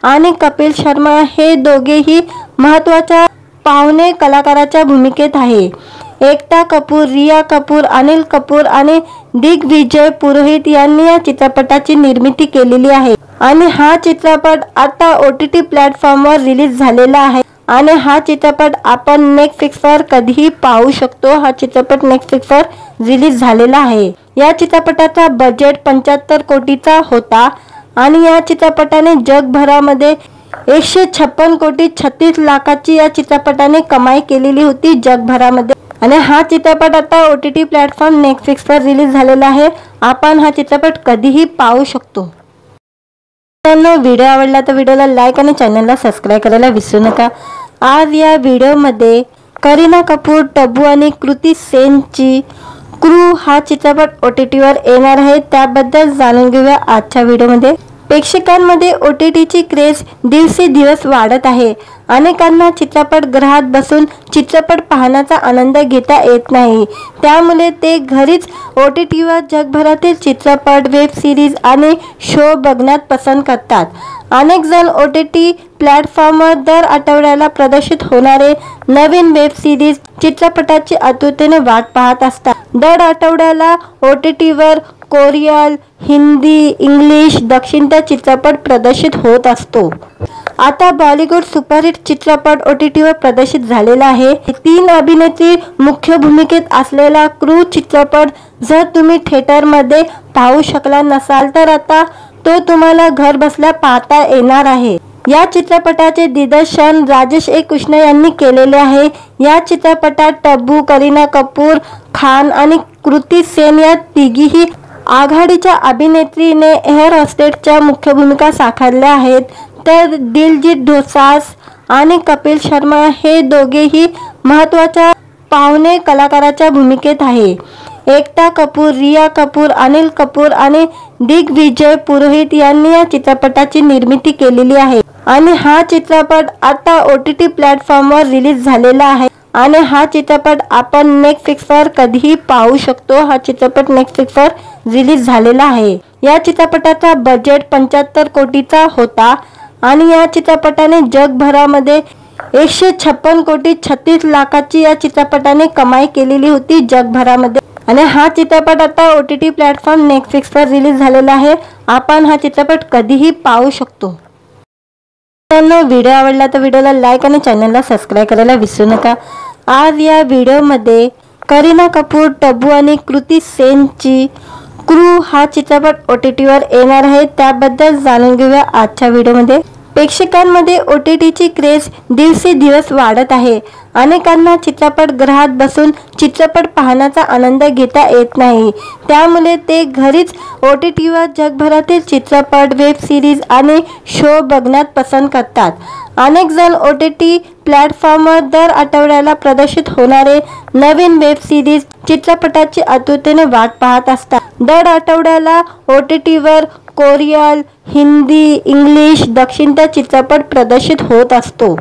आणि कपिल शर्मा हे दोघेही महत्त्वाच्या पाहुणे कलाकाराच्या भूमिकेत आहे. एकता कपूर, रिया कपूर, अनिल कपूर आणि दिग्विजय पुरोहित यांनी या चित्रपटाची निर्मिती केलेली आहे आणि हा चित्रपट आता OTT प्लॅटफॉर्मवर रिलीज झालेला आहे आणि हा चित्रपट आपण नेटफ्लिक्सवर कधीही पाहू शकतो. हा चित्रपट नेटफ्लिक्सवर रिलीज झालेला आहे. या चित्रपटाचा बजेट 75 कोटीचा होता आणि या चित्रपटाने जगभरामध्ये 156 कोटी 36 लाखाची या चित्रपटाने कमाई केलेली होती जगभरामध्ये आणि हा चित्रपट आता OTT प्लॅटफॉर्म नेटफ्लिक्सवर रिलीज झालेला आहे. आपण हा चित्रपट कधीही पाहू शकतो. व्हिडिओ आवडला तर व्हिडिओला लाईक आणि चॅनलला सबस्क्राईब करायला विसरू नका। आज या व्हिडिओमध्ये करीना कपूर, टब्बू आणि कृती सेनची क्रू हा चित्रपट OTTवर येणार आहे, त्याबद्दल जाणून घेऊया आजच्या व्हिडिओमध्ये। प्रेक्षकांमध्ये OTTची क्रेज दिवसेंदिवस वाढत आहे। अनेकांना चित्रपटगृहात बसून चित्रपट पाहण्याचा आनंद घेता येत नाही, त्यामुळे ते घरीच OTTवर जगभरातील चित्रपट, वेब सिरीज आणि शो बघण्यात पसंत करतात। अनेक जण OTT प्लॅटफॉर्मवर दर आठवड्याला प्रदर्शित होणारे नवीन वेब सिरीज, चित्रपटाची आतुरतेने वाट पाहत असतात। दर आठवड्याला OTTवर कोरियन, हिंदी, इंग्लिश, दक्षिणता चित्रपट प्रदर्शित होत असतो। आता बॉलिवूड सुपरहिट चित्रपट OTTवर प्रदर्शित झालेला आहे। 3 अभिनेत्री मुख्य भूमिकेत असलेला क्रू चित्रपट जर तुम्ही थिएटरमध्ये पाहू शकला नसाल तर आता तो तुम्हाला घर बसल्या पाहता येणार आहे। या चित्रपटाचे दिग्दर्शन राजेश कृष्ण यांनी केलेले आहे। या चित्रपटात टब्बू, करीना कपूर खान आणि कृती सेन या तिघीही आघाडीच्या अभिनेत्रीने एअर होस्टेसच्या मुख्य भूमिका साकारल्या आहेत, तर दिलजीत दोसांझ आणि कपिल शर्मा हे दोघेही महत्त्वाच्या पाहुणे कलाकाराच्या भूमिकेत आहे। एकता कपूर, रिया कपूर, अनिल कपूर आणि दिग्विजय पुरोहित यांनी या चित्रपटाची निर्मिती केलेली आहे आणि हा चित्रपट आता OTT प्लॅटफॉर्मवर रिलीज झालेला आहे आणि हा चित्रपट आपण नेटफ्लिक्सवर कधीही पाहू शकतो। हा चित्रपट नेटफ्लिक्सवर रिलीज झालेला आहे। या चित्रपटाचा बजेट 75 कोटीचा होता आणि या चित्रपटाने जगभरामध्ये 156 कोटी 36 लाखाची या चित्रपटाने कमाई केलेली होती जगभरामध्ये आणि हा चित्रपट आता OTT प्लॅटफॉर्म नेटफ्लिक्सवर रिलीज झालेला आहे। आपण हा चित्रपट कधीही पाहू शकतो। व्हिडिओ आवडला तर व्हिडिओला लाईक आणि चॅनलला सबस्क्राईब करायला विसरू नका। आज या व्हिडिओमध्ये करीना कपूर, टब्बू आणि कृती सेनची क्रू हा चित्रपट OTTवर येणार आहे, त्याबद्दल जाणून घेऊया आजच्या व्हिडिओमध्ये। प्रेक्षकांमध्ये OTTची क्रेज दिवसेंदिवस वाढत आहे। अनेकांना चित्रपटगृहात बसून चित्रपट पाहण्याचा आनंद घेता येत नाही, त्यामुळे ते घरीच OTTवर जगभरातील चित्रपट, वेब सिरीज आणि शो बघण्यात पसंत करतात। अनेक जण OTT प्लॅटफॉर्मवर दर आठवड्याला प्रदर्शित होणारे नवीन वेब सिरीज, चित्रपटाची आतुरतेने वाट पाहत असतात। दर आठवड्याला OTTवर कोरियन, हिंदी, इंग्लिश, दक्षिणता चित्रपट प्रदर्शित होत असतो।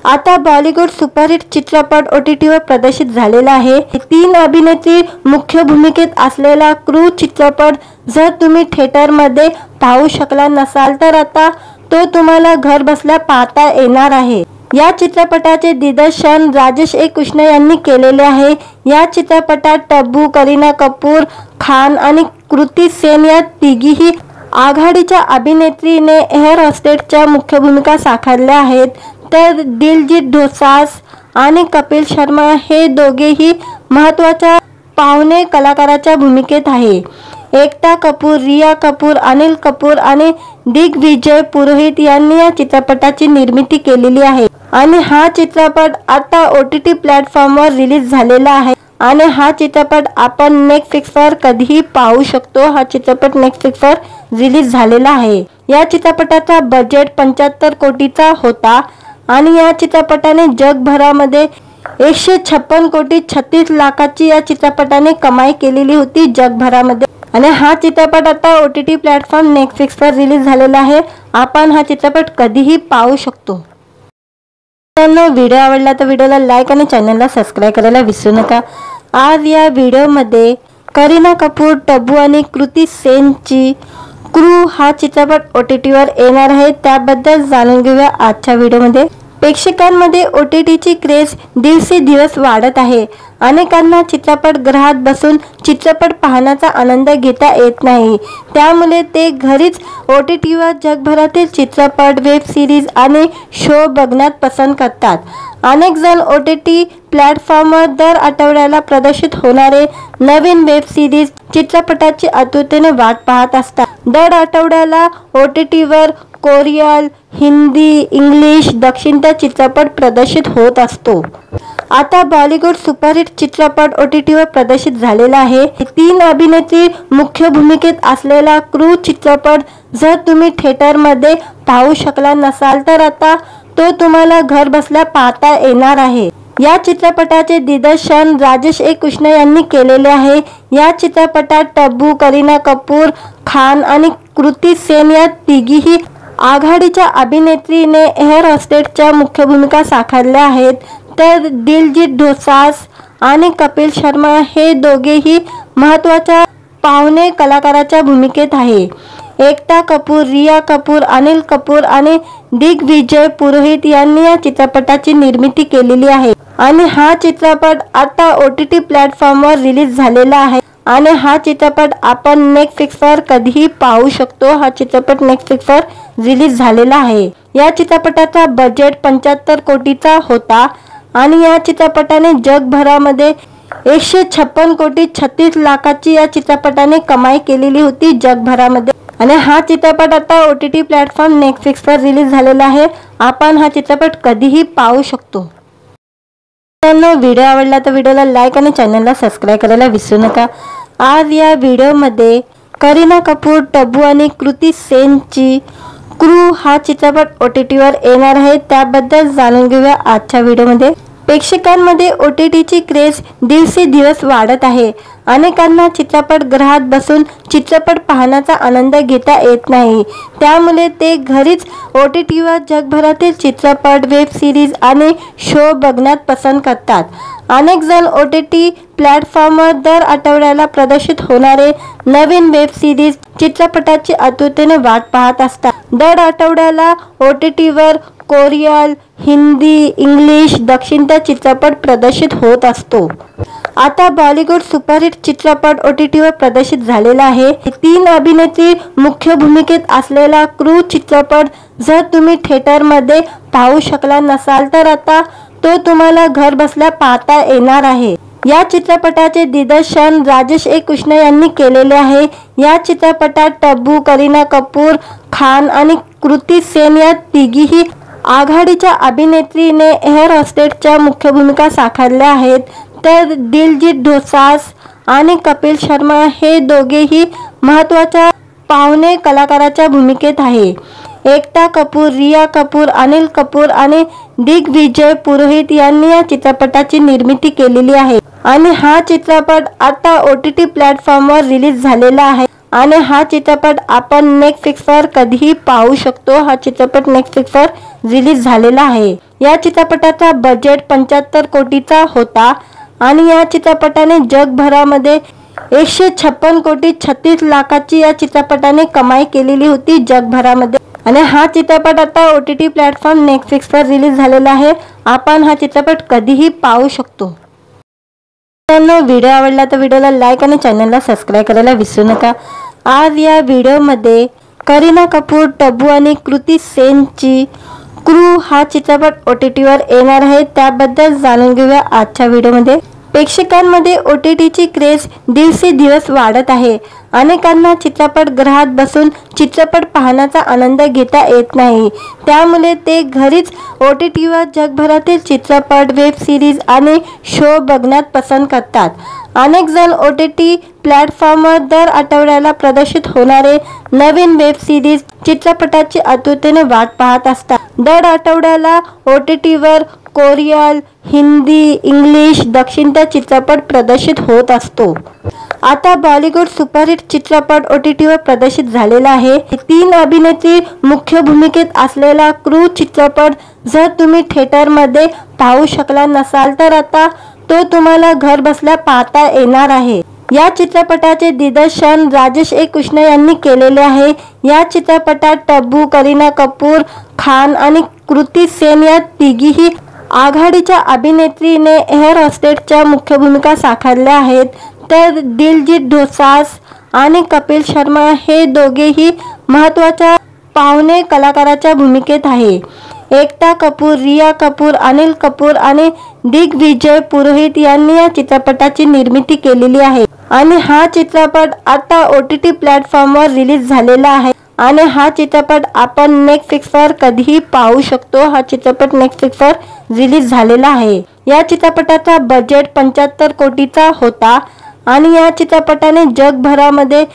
आता बॉलिवूड सुपरहिट चित्रपट OTTवर प्रदर्शित झालेला आहे। 3 अभिनेत्री मुख्य भूमिकेत असलेला क्रू चित्रपट जर तुम्ही थिएटरमध्ये पाहू शकला नसाल तर आता तो तुम्हाला घर बसल्या पाहता येणार आहे। या चित्रपटाचे दिग्दर्शन राजेश कृष्ण यांनी केलेले आहे। या चित्रपटात टब्बू, करीना कपूर खान आणि कृती सेन या तिघीही आघाडीच्या अभिनेत्रीने एअर होस्टेसच्या मुख्य भूमिका साकारल्या आहेत, तर दिलजीत दोसांझ आणि कपिल शर्मा हे दोघेही महत्त्वाच्या पाहुणे कलाकाराच्या भूमिकेत आहे। एकता कपूर, रिया कपूर, अनिल कपूर आणि दिग्विजय पुरोहित यांनी या चित्रपटाची निर्मिती केलेली आहे आणि हा चित्रपट आता OTT प्लॅटफॉर्मवर रिलीज झालेला आहे आणि हा चित्रपट आपण नेटफ्लिक्सवर कधीही पाहू शकतो। हा चित्रपट नेटफ्लिक्सवर रिलीज झालेला आहे। या चित्रपटाचा बजेट 75 कोटीचा होता आणि या चित्रपटाने जगभरामध्ये 156 कोटी 36 लाखाची या चित्रपटाने कमाई केलेली होती जगभरामध्ये आणि हा चित्रपट आता OTT प्लॅटफॉर्म नेटफ्लिक्सवर रिलीज झालेला आहे। आपण हा चित्रपट कधीही पाहू शकतो। व्हिडिओ आवडला तर व्हिडिओला लाईक आणि चॅनलला सबस्क्राईब करायला विसरू नका। आज या व्हिडिओमध्ये करीना कपूर, टब्बू आणि कृती सेनची क्रू हा चित्रपट OTTवर येणार आहे, त्याबद्दल जाणून घेऊया आजच्या व्हिडिओमध्ये। प्रेक्षकांमध्ये OTTची क्रेज दिवसेंदिवस वाढत आहे। अनेकांना चित्रपटगृहात बसून चित्रपट पाहण्याचा आनंद घेता येत नाही, त्यामुळे ते घरीच OTTवर जगभरातील चित्रपट, वेब सिरीज आणि शो बघण्यात पसंत करतात। अनेक जण OTT प्लॅटफॉर्मवर दर आठवड्याला प्रदर्शित होणारे नवीन वेब सिरीज, चित्रपटाची आतुरतेने वाट पाहत असतात। दर आठवड्याला OTTवर कोरियन, हिंदी, इंग्लिश, दक्षिणता चित्रपट प्रदर्शित होत असतो। आता बॉलिवूड सुपरहिट चित्रपट OTTवर प्रदर्शित झालेला आहे। 3 अभिनेत्री मुख्य भूमिकेत असलेला क्रू चित्रपट जर तुम्ही थिएटरमध्ये पाहू शकला नसाल तर आता तो तुम्हाला घर बसल्या पाहता येणार आहे। या चित्रपटाचे दिग्दर्शन राजेश कृष्ण यांनी केलेले आहे। या चित्रपटात टब्बू, करीना कपूर खान आणि कृती सेन या तिघीही आघाडीच्या अभिनेत्रीने एअर होस्टेसच्या मुख्य भूमिका साकारल्या आहेत, तर दिलजीत दोसांझ आणि कपिल शर्मा हे दोघेही महत्त्वाच्या पाहुणे कलाकाराच्या भूमिकेत आहे। एकता कपूर, रिया कपूर, अनिल कपूर आणि दिग्विजय पुरोहित यांनी या चित्रपटाची निर्मिती केलेली आहे आणि हा चित्रपट आता OTT प्लॅटफॉर्मवर रिलीज झालेला आहे आणि हा चित्रपट आपण नेटफ्लिक्सवर कधीही पाहू शकतो। हा चित्रपट नेटफ्लिक्सवर रिलीज झालेला आहे। या चित्रपटाचा बजेट 75 कोटीचा होता आणि या चित्रपटाने जगभरामध्ये 156 कोटी 36 लाखाची या चित्रपटाने कमाई केलेली होती जगभरामध्ये आणि हा चित्रपट आता OTT प्लॅटफॉर्म नेटफ्लिक्सवर रिलीज झालेला आहे। आपण हा चित्रपट कधीही पाहू शकतो। व्हिडिओ आवडला तर व्हिडिओला लाईक आणि चॅनलला सबस्क्राईब करायला विसरू नका। आज या व्हिडिओमध्ये करीना कपूर, टब्बू आणि कृती सेनची क्रू हा चित्रपट OTTवर येणार आहे, त्याबद्दल जाणून घेऊया आजच्या व्हिडिओमध्ये। प्रेक्षकांमध्ये OTTची क्रेज दिवसेंदिवस वाढत आहे। अनेकांना चित्रपटगृहात बसून चित्रपट पाहण्याचा आनंद घेता येत नाही, त्यामुळे ते घरीच OTTवर जगभरातील चित्रपट, वेब सिरीज आणि शो बघण्यात पसंत करतात। अनेक जण OTT प्लॅटफॉर्मवर दर आठवड्याला प्रदर्शित होणारे नवीन वेब सिरीज, चित्रपटाची आतुरतेने वाट पाहत असतात। दर आठवड्याला OTTवर कोरियन, हिंदी, इंग्लिश, दक्षिणचा चित्रपट प्रदर्शित होत असतो। आता बॉलिवूड सुपरहिट चित्रपट OTTवर प्रदर्शित झालेला आहे। 3 अभिनेत्री मुख्य भूमिकेत असलेला क्रू चित्रपट जर तुम्ही थिएटरमध्ये पाहू शकला नसाल तर आता तो तुम्हाला घर बसल्या पाहता येणार आहे। या चित्रपटाचे दिग्दर्शन राजेश कृष्ण यांनी केलेले आहे। या चित्रपटात टब्बू, करीना कपूर खान आणि कृती सेन या तिघीही आघाडीच्या अभिनेत्रीने एअर होस्टेसच्या मुख्य भूमिका साकारल्या आहेत, तर दिलजीत दोसांझ आणि कपिल शर्मा हे दोघेही महत्त्वाच्या पाहुणे कलाकाराच्या भूमिकेत आहे। एकता कपूर, रिया कपूर, अनिल कपूर आणि दिग्विजय पुरोहित यांनी या चित्रपटाची निर्मिती केलेली आहे आणि हा चित्रपट आता OTT प्लॅटफॉर्मवर रिलीज झालेला आहे आणि हा चित्रपट आपण नेटफ्लिक्सवर कधीही पाहू शकतो। हा चित्रपट नेटफ्लिक्सवर रिलीज झालेला आहे। या चित्रपटाचा बजेट 75 कोटीचा होता आणि या चित्रपटाने जगभरामध्ये 156 कोटी 36 लाखाची या चित्रपटाने कमाई केलेली होती जगभरामध्ये आणि हा चित्रपट आता OTT प्लॅटफॉर्म नेटफ्लिक्सवर रिलीज झालेला आहे। आपण हा चित्रपट कधीही पाहू शकतो। व्हिडिओ आवडला तर व्हिडिओला लाईक आणि चॅनलला सबस्क्राईब करायला विसरू नका। आज या व्हिडिओमध्ये करीना कपूर, टब्बू आणि कृती सेनची क्रू हा चित्रपट OTTवर येणार आहे, त्याबद्दल जाणून घेऊया आजच्या व्हिडिओमध्ये। प्रेक्षकांमध्ये OTTची क्रेज दिवसेंदिवस वाढत आहे। अनेकांना चित्रपटगृहात बसून चित्रपट पाहण्याचा आनंद घेता येत नाही, त्यामुळे ते घरीच OTTवर जगभरातील चित्रपट, वेब सिरीज आणि शो बघण्यात पसंत करतात। अनेक जण OTT प्लॅटफॉर्मवर दर आठवड्याला प्रदर्शित होणारे नवीन वेब सिरीज, चित्रपटाची आतुरतेने वाट पाहत असतात। दर आठवड्याला OTTवर कोरियन, हिंदी, इंग्लिश, दक्षिणचा चित्रपट प्रदर्शित होत असतो। आता बॉलिवूड सुपरहिट चित्रपट OTTवर प्रदर्शित झालेला आहे। 3 अभिनेत्री मुख्य भूमिकेत असलेला क्रू चित्रपट जर तुम्ही थिएटरमध्ये पाहू शकला नसाल तर आता तो तुम्हाला घर बसल्या पाहता येणार आहे। या चित्रपटाचे दिग्दर्शन राजेश कृष्ण यांनी केलेले आहे। या चित्रपटात टब्बू, करीना कपूर खान आणि कृती सेन या तिघीही आघाडीच्या अभिनेत्रीने एअर होस्टेसच्या मुख्य भूमिका साकारल्या आहेत, तर दिलजीत दोसांझ आणि कपिल शर्मा हे दोघेही महत्त्वाच्या पाहुणे कलाकाराच्या भूमिकेत आहे। एकता कपूर, रिया कपूर, अनिल कपूर आणि दिग्विजय पुरोहित यांनी या चित्रपटाची निर्मिती केलेली आहे आणि हा चित्रपट आता OTT प्लॅटफॉर्मवर रिलीज झालेला आहे आणि हा चित्रपट आपण नेटफ्लिक्सवर कधीही पाहू शकतो। हा चित्रपट नेटफ्लिक्सवर रिलीज झालेला आहे। या चित्रपटाचा बजेट 75 कोटीचा होता आणि या चित्रपटाने जगभरामध्ये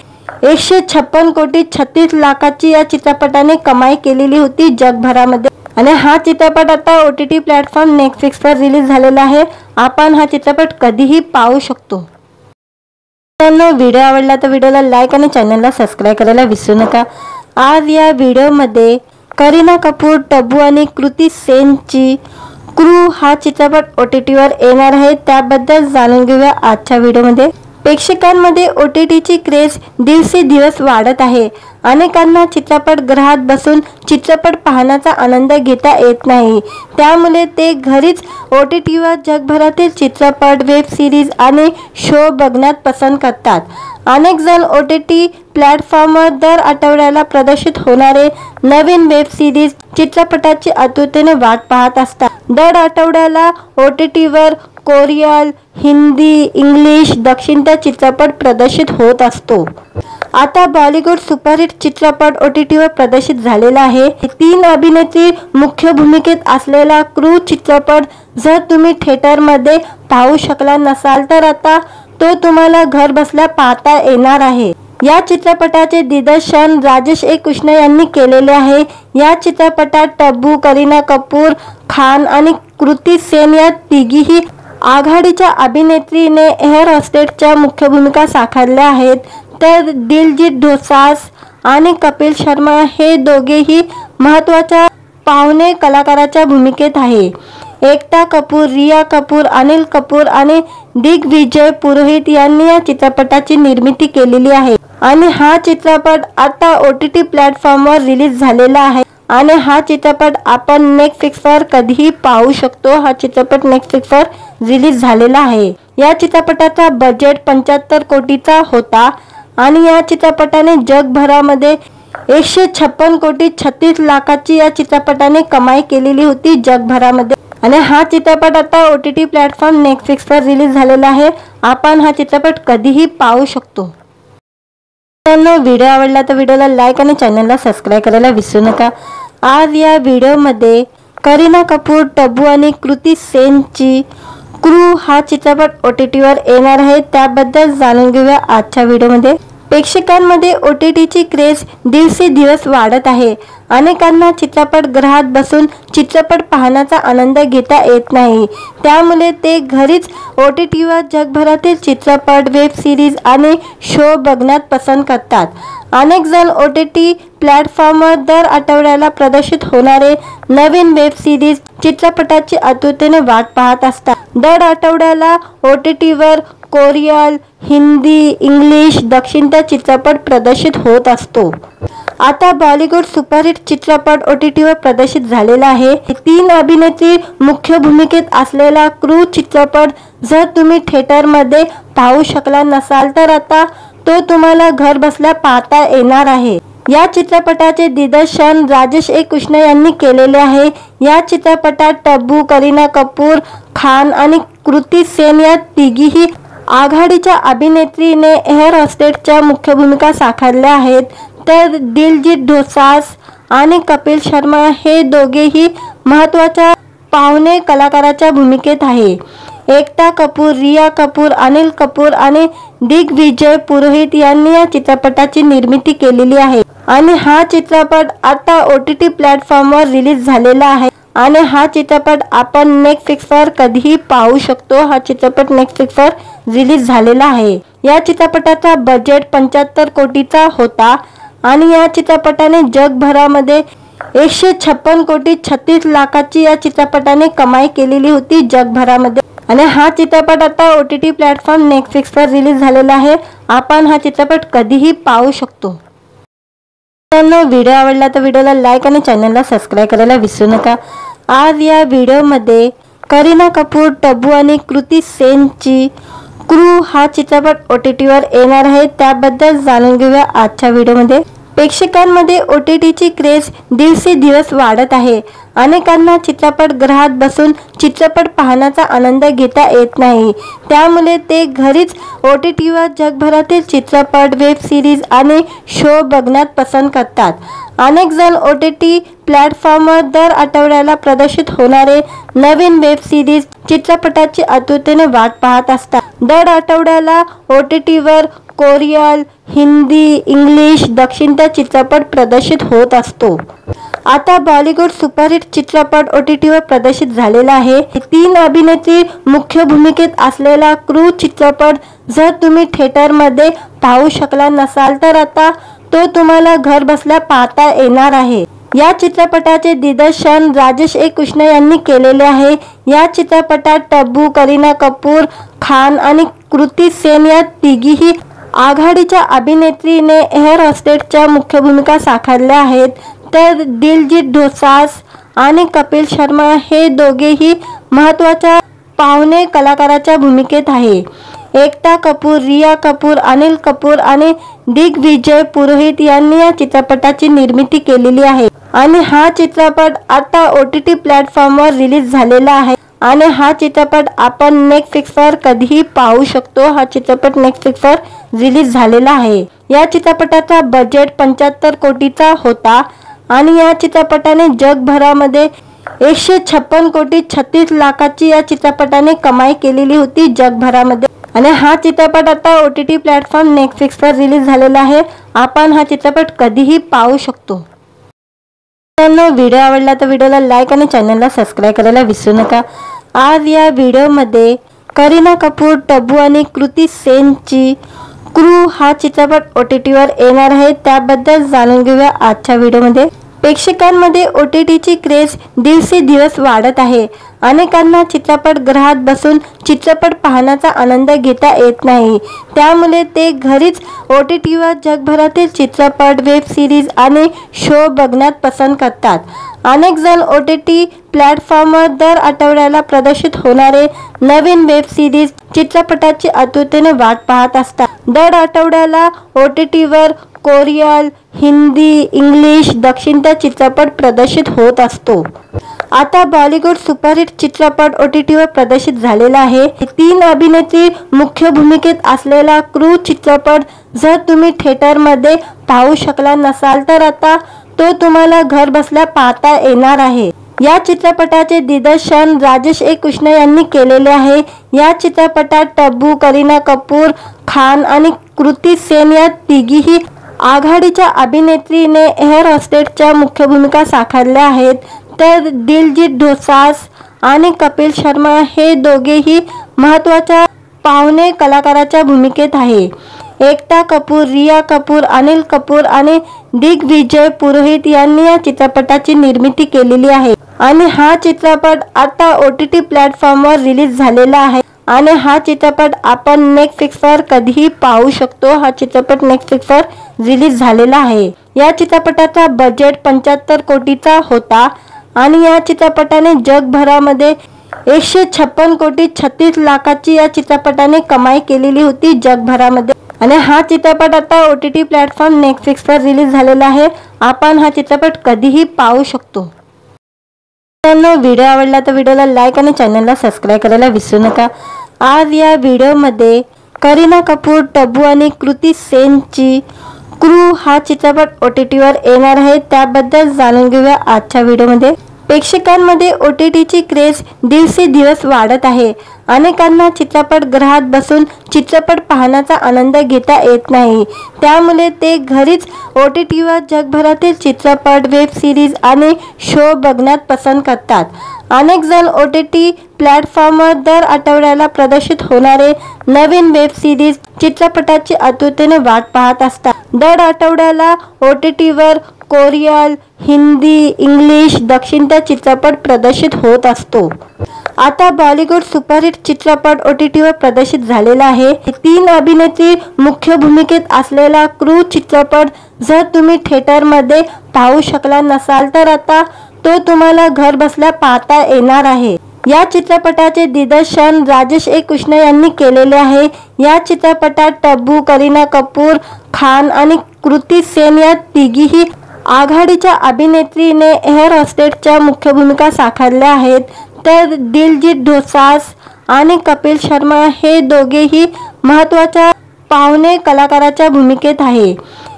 156 कोटी 36 लाखाची या चित्रपटाने कमाई केलेली होती जगभरामध्ये। आणि हा चित्रपट आता OTT प्लॅटफॉर्म नेटफ्लिक्सवर रिलीज झालेला आहे। आपण हा चित्रपट कधीही पाहू शकतो। मित्रांनो, व्हिडिओ आवडला तर व्हिडिओला लाईक आणि चॅनलला सबस्क्राईब करायला विसरू नका। आज या व्हिडिओमध्ये करीना कपूर, टबू आणि कृती सेनची क्रू हा चित्रपट OTTवर येणार आहे, त्याबद्दल जाणून घेऊया आजच्या व्हिडिओमध्ये। प्रेक्षकांमध्ये OTTची क्रेज दिवसेंदिवस वाढत आहे। अनेकांना चित्रपटगृहात बसून चित्रपट पाहण्याचा आनंद घेता येत नाही, त्यामुळे ते घरीच OTTवर जगभरातील चित्रपट, वेब सिरीज आणि शो बघण्यात पसंत करतात। अनेक जण OTT प्लॅटफॉर्मवर दर आठवड्याला प्रदर्शित होणारे नवीन वेब सिरीज, चित्रपटाची आतुरतेने वाट पाहत असतात। दर आठवड्याला OTTवर कोरियन, हिंदी, इंग्लिश, दक्षिणचा चित्रपट प्रदर्शित होत असतो। आता बॉलिवूड सुपरहिट चित्रपट OTTवर प्रदर्शित झालेला आहे। 3 अभिनेत्री मुख्य भूमिकेत असलेला क्रू चित्रपट जर तुम्ही थिएटरमध्ये पाहू शकला नसाल तर आता तो तुम्हाला घर बसल्या पाहता येणार आहे। या चित्रपटाचे दिग्दर्शन राजेश कृष्ण यांनी केलेले आहे। या चित्रपटात टबू, करीना कपूर खान आणि कृती सेन या तिघीही आघाडीच्या अभिनेत्रीने एअर होस्टेसच्या मुख्य भूमिका साकारल्या आहेत, तर दिलजीत दोसांझ आणि कपिल शर्मा हे दोघेही महत्त्वाच्या पाहुणे कलाकाराच्या भूमिकेत आहे। एकता कपूर, रिया कपूर, अनिल कपूर आणि दिग्विजय पुरोहित यांनी या चित्रपटाची निर्मिती केलेली आहे आणि हा चित्रपट आता OTT प्लॅटफॉर्मवर रिलीज झालेला आहे आणि हा चित्रपट आपण नेटफ्लिक्सवर कधीही पाहू शकतो। हा चित्रपट नेटफ्लिक्सवर रिलीज झालेला आहे। या चित्रपटाचा बजेट 75 कोटीचा होता आणि या चित्रपटाने जगभरामध्ये 156 कोटी 36 लाखाची या चित्रपटाने कमाई केलेली होती जगभरामध्ये। आणि हा चित्रपट आता OTT प्लॅटफॉर्म नेटफ्लिक्सवर रिलीज झालेला आहे। आपण हा चित्रपट कधीही पाहू शकतो। मित्रांनो, व्हिडिओ आवडला तर व्हिडिओला लाईक आणि चॅनलला सबस्क्राईब करायला विसरू नका। आज या व्हिडिओमध्ये करीना कपूर, टबू आणि कृती सेनची क्रू हा चित्रपट OTTवर येणार आहे, त्याबद्दल जाणून घेऊया आजच्या व्हिडिओमध्ये। प्रेक्षकांमध्ये OTTची क्रेज दिवसेंदिवस वाढत आहे। अनेकांना चित्रपटगृहात बसून चित्रपट पाहण्याचा आनंद घेता येत नाही, त्यामुळे ते घरीच OTTवर जगभरातील चित्रपट, वेब सिरीज आणि शो बघण्यात पसंत करतात। अनेक जण OTT प्लॅटफॉर्मवर दर आठवड्याला प्रदर्शित होणारे नवीन वेब सिरीज, चित्रपटाची आतुरतेने वाट पाहत असतात। दर आठवड्याला OTTवर कोरियन, हिंदी, इंग्लिश, दक्षिणचा चित्रपट प्रदर्शित होत असतो। आता बॉलिवूड सुपरहिट चित्रपट OTTवर प्रदर्शित झालेला आहे। 3 अभिनेत्री मुख्य भूमिकेत असलेला क्रू चित्रपट जर तुम्ही थिएटरमध्ये पाहू शकला नसाल तर आता तो तुम्हाला घर बसल्या पाहता येणार आहे। या चित्रपटाचे दिग्दर्शन राजेश कृष्ण यांनी केलेले आहे। या चित्रपटात टबू, करीना कपूर खान आणि कृती सेन या तिघीही आघाडीच्या अभिनेत्रीने एअर होस्टेसच्या मुख्य भूमिका साकारल्या आहेत, तर दिलजीत दोसांझ आणि कपिल शर्मा हे दोघेही महत्त्वाच्या पाहुणे कलाकाराच्या भूमिकेत आहे। एकता कपूर, रिया कपूर, अनिल कपूर आणि दिग्विजय पुरोहित यांनी या चित्रपटाची निर्मिती केलेली आहे आणि हा चित्रपट आता OTT प्लॅटफॉर्मवर रिलीज झालेला आहे आणि हा चित्रपट आपण नेटफ्लिक्सवर कधीही पाहू शकतो। हा चित्रपट नेटफ्लिक्सवर रिलीज झालेला आहे। या चित्रपटाचा बजेट 75 कोटीचा होता आणि या चित्रपटाने जगभरामध्ये 156 कोटी 36 लाखाची या चित्रपटाने कमाई केलेली होती जगभरामध्ये। आणि हा चित्रपट आता OTT प्लॅटफॉर्म नेटफ्लिक्सवर रिलीज झालेला आहे। आपण हा चित्रपट कधीही पाहू शकतो। मित्रांनो, व्हिडिओ आवडला तर व्हिडिओला लाईक आणि चॅनलला सबस्क्राईब करायला विसरू नका। आज या व्हिडिओमध्ये करीना कपूर, टबू आणि कृती सेनची क्रू हा चित्रपट OTTवर येणार आहे, त्याबद्दल जाणून घेऊया आजच्या व्हिडिओमध्ये। प्रेक्षकांमध्ये OTTची क्रेज दिवसेंदिवस वाढत आहे. अनेकांना चित्रपटगृहात बसून चित्रपट पाहण्याचा आनंद घेता येत नाही, त्यामुळे ते घरीच OTTवर जगभरातील चित्रपट, वेब सिरीज आणि शो बघण्यात पसंत करतात. अनेक जण OTT प्लॅटफॉर्मवर दर आठवड्याला प्रदर्शित होणारे नवीन वेब सिरीज, चित्रपटाची आतुरतेने वाट पाहत असतात. दर आठवड्याला OTTवर कोरियन, हिंदी, इंग्लिश, दक्षिणता चित्रपट प्रदर्शित होत असतो. आता बॉलिवूड सुपरहिट चित्रपट OTTवर प्रदर्शित झालेला आहे. 3 अभिनेत्री मुख्य भूमिकेत असलेला क्रू चित्रपट जर तुम्ही थिएटरमध्ये पाहू शकला नसाल तर आता तो तुम्हाला घर बसल्या पाहता येणार आहे. या चित्रपटाचे दिग्दर्शन राजेश कृष्ण यांनी केलेले आहे. या चित्रपटात टब्बू, करीना कपूर खान आणि कृती सेन या तिघीही आघाडीच्या अभिनेत्रीने एअर होस्टेसच्या मुख्य भूमिका साकारल्या आहेत. तर दिलजीत दोसांझ आणि कपिल शर्मा हे दोघेही महत्त्वाच्या पाहुणे कलाकाराच्या भूमिकेत आहे. एकता कपूर, रिया कपूर, अनिल कपूर आणि दिग्विजय पुरोहित यांनी या चित्रपटाची निर्मिती केलेली आहे आणि हा चित्रपट आता OTT प्लॅटफॉर्मवर रिलीज झालेला आहे आणि हा चित्रपट आपण नेटफ्लिक्सवर कधीही पाहू शकतो. हा चित्रपट नेटफ्लिक्सवर रिलीज झालेला आहे. या चित्रपटाचा बजेट 75 कोटीचा होता आणि या चित्रपटाने जगभरामध्ये 156 कोटी 36 लाखाची या चित्रपटाने कमाई केलेली होती जगभरामध्ये. आणि हा चित्रपट आता OTT प्लॅटफॉर्म नेटफ्लिक्सवर रिलीज झालेला आहे. आपण हा चित्रपट कधीही पाहू शकतो. व्हिडिओ आवडला तर व्हिडिओला लाईक आणि चॅनलला सबस्क्राईब करायला विसरू नका. आज या व्हिडिओमध्ये करीना कपूर, टब्बू आणि कृती सेनची क्रू हा चित्रपट OTTवर येणार आहे, त्याबद्दल जाणून घेऊया आजच्या व्हिडिओमध्ये. प्रेक्षकांमध्ये OTTची क्रेज दिवसेंदिवस वाढत आहे. अनेकांना चित्रपटगृहात बसून चित्रपट पाहण्याचा आनंद घेता येत नाही, त्यामुळे ते घरीच OTTवर जगभरातील चित्रपट, वेब सिरीज आणि शो बघण्यात पसंत करतात. अनेक जण OTT प्लॅटफॉर्मवर दर आठवड्याला प्रदर्शित होणारे नवीन वेब सिरीज, चित्रपटाची आतुरतेने वाट पाहत असतात. दर आठवड्याला OTTवर कोरियन, हिंदी, इंग्लिश, दक्षिणता चित्रपट प्रदर्शित होत असतो. आता बॉलिवूड सुपरहिट चित्रपट OTTवर प्रदर्शित झालेला आहे. 3 अभिनेत्री मुख्य भूमिकेत असलेला क्रू चित्रपट जर तुम्ही थिएटरमध्ये पाहू शकला नसाल तर आता तो तुम्हाला घर बसल्या पाहता येणार आहे. या चित्रपटाचे दिग्दर्शन राजेश कृष्ण यांनी केलेले आहे. या चित्रपटात टब्बू, करीना कपूर खान आणि कृती सेन या तिघीही आघाडीच्या अभिनेत्रीने एअर होस्टेसच्या मुख्य भूमिका साकारल्या आहेत. तर दिलजीत दोसांझ आणि कपिल शर्मा हे दोघेही महत्त्वाच्या पाहुणे कलाकाराच्या भूमिकेत आहे. एकता कपूर, रिया कपूर, अनिल कपूर आणि दिग्विजय पुरोहित यांनी या चित्रपटाची निर्मिती केलेली आहे आणि हा चित्रपट आता OTT प्लॅटफॉर्मवर रिलीज झालेला आहे आणि हा चित्रपट आपण नेटफ्लिक्सवर कधीही पाहू शकतो. हा चित्रपट नेटफ्लिक्सवर रिलीज झालेला आहे. या चित्रपटाचा बजेट 75 कोटीचा होता आणि या चित्रपटाने जगभरामध्ये 156 कोटी 36 लाखाची या चित्रपटाने कमाई केलेली होती जगभरामध्ये. आणि हा चित्रपट आता OTT प्लॅटफॉर्म नेटफ्लिक्सवर रिलीज झालेला आहे. आपण हा चित्रपट कधीही पाहू शकतो. व्हिडिओ आवडला तर व्हिडिओला लाईक आणि चॅनलला सबस्क्राईब करायला विसरू नका. आज या व्हिडिओमध्ये करीना कपूर, टब्बू आणि कृती सेनची क्रू हा चित्रपट OTTवर येणार आहे, त्याबद्दल जाणून घेऊया आजच्या व्हिडिओमध्ये. प्रेक्षकांमध्ये OTTची क्रेज दिवसेंदिवस वाढत आहे. अनेकांना चित्रपटगृहात बसून चित्रपट पाहण्याचा आनंद घेता येत नाही, त्यामुळे ते घरीच OTTवर जगभरातील चित्रपट, वेब सिरीज आणि शो बघण्यात पसंत करतात. अनेक जण OTT प्लॅटफॉर्मवर दर आठवड्याला प्रदर्शित होणारे नवीन वेब सिरीज, चित्रपटाची आतुरतेने वाट पाहत असतात. दर आठवड्याला OTTवर कोरियन, हिंदी, इंग्लिश, दक्षिणता चित्रपट प्रदर्शित होत असतो. आता बॉलिवूड सुपरहिट चित्रपट OTTवर प्रदर्शित झालेला आहे. 3 अभिनेत्री मुख्य भूमिकेत असलेला क्रू चित्रपट जर तुम्ही थिएटरमध्ये पाहू शकला नसाल तर आता तो तुम्हाला घर बसल्या पाहता येणार आहे. या चित्रपटाचे दिग्दर्शन राजेश कृष्ण यांनी केलेले आहे. या चित्रपटात टब्बू, करीना कपूर खान आणि कृती सेन या तिघीही आघाडीच्या अभिनेत्रीने एअर हॉस्टेसच्या मुख्य भूमिका साकारल्या आहेत. तर दिलजीत दोसांझ आणि कपिल शर्मा हे दोघेही महत्त्वाच्या पाहुणे कलाकाराच्या भूमिकेत आहे.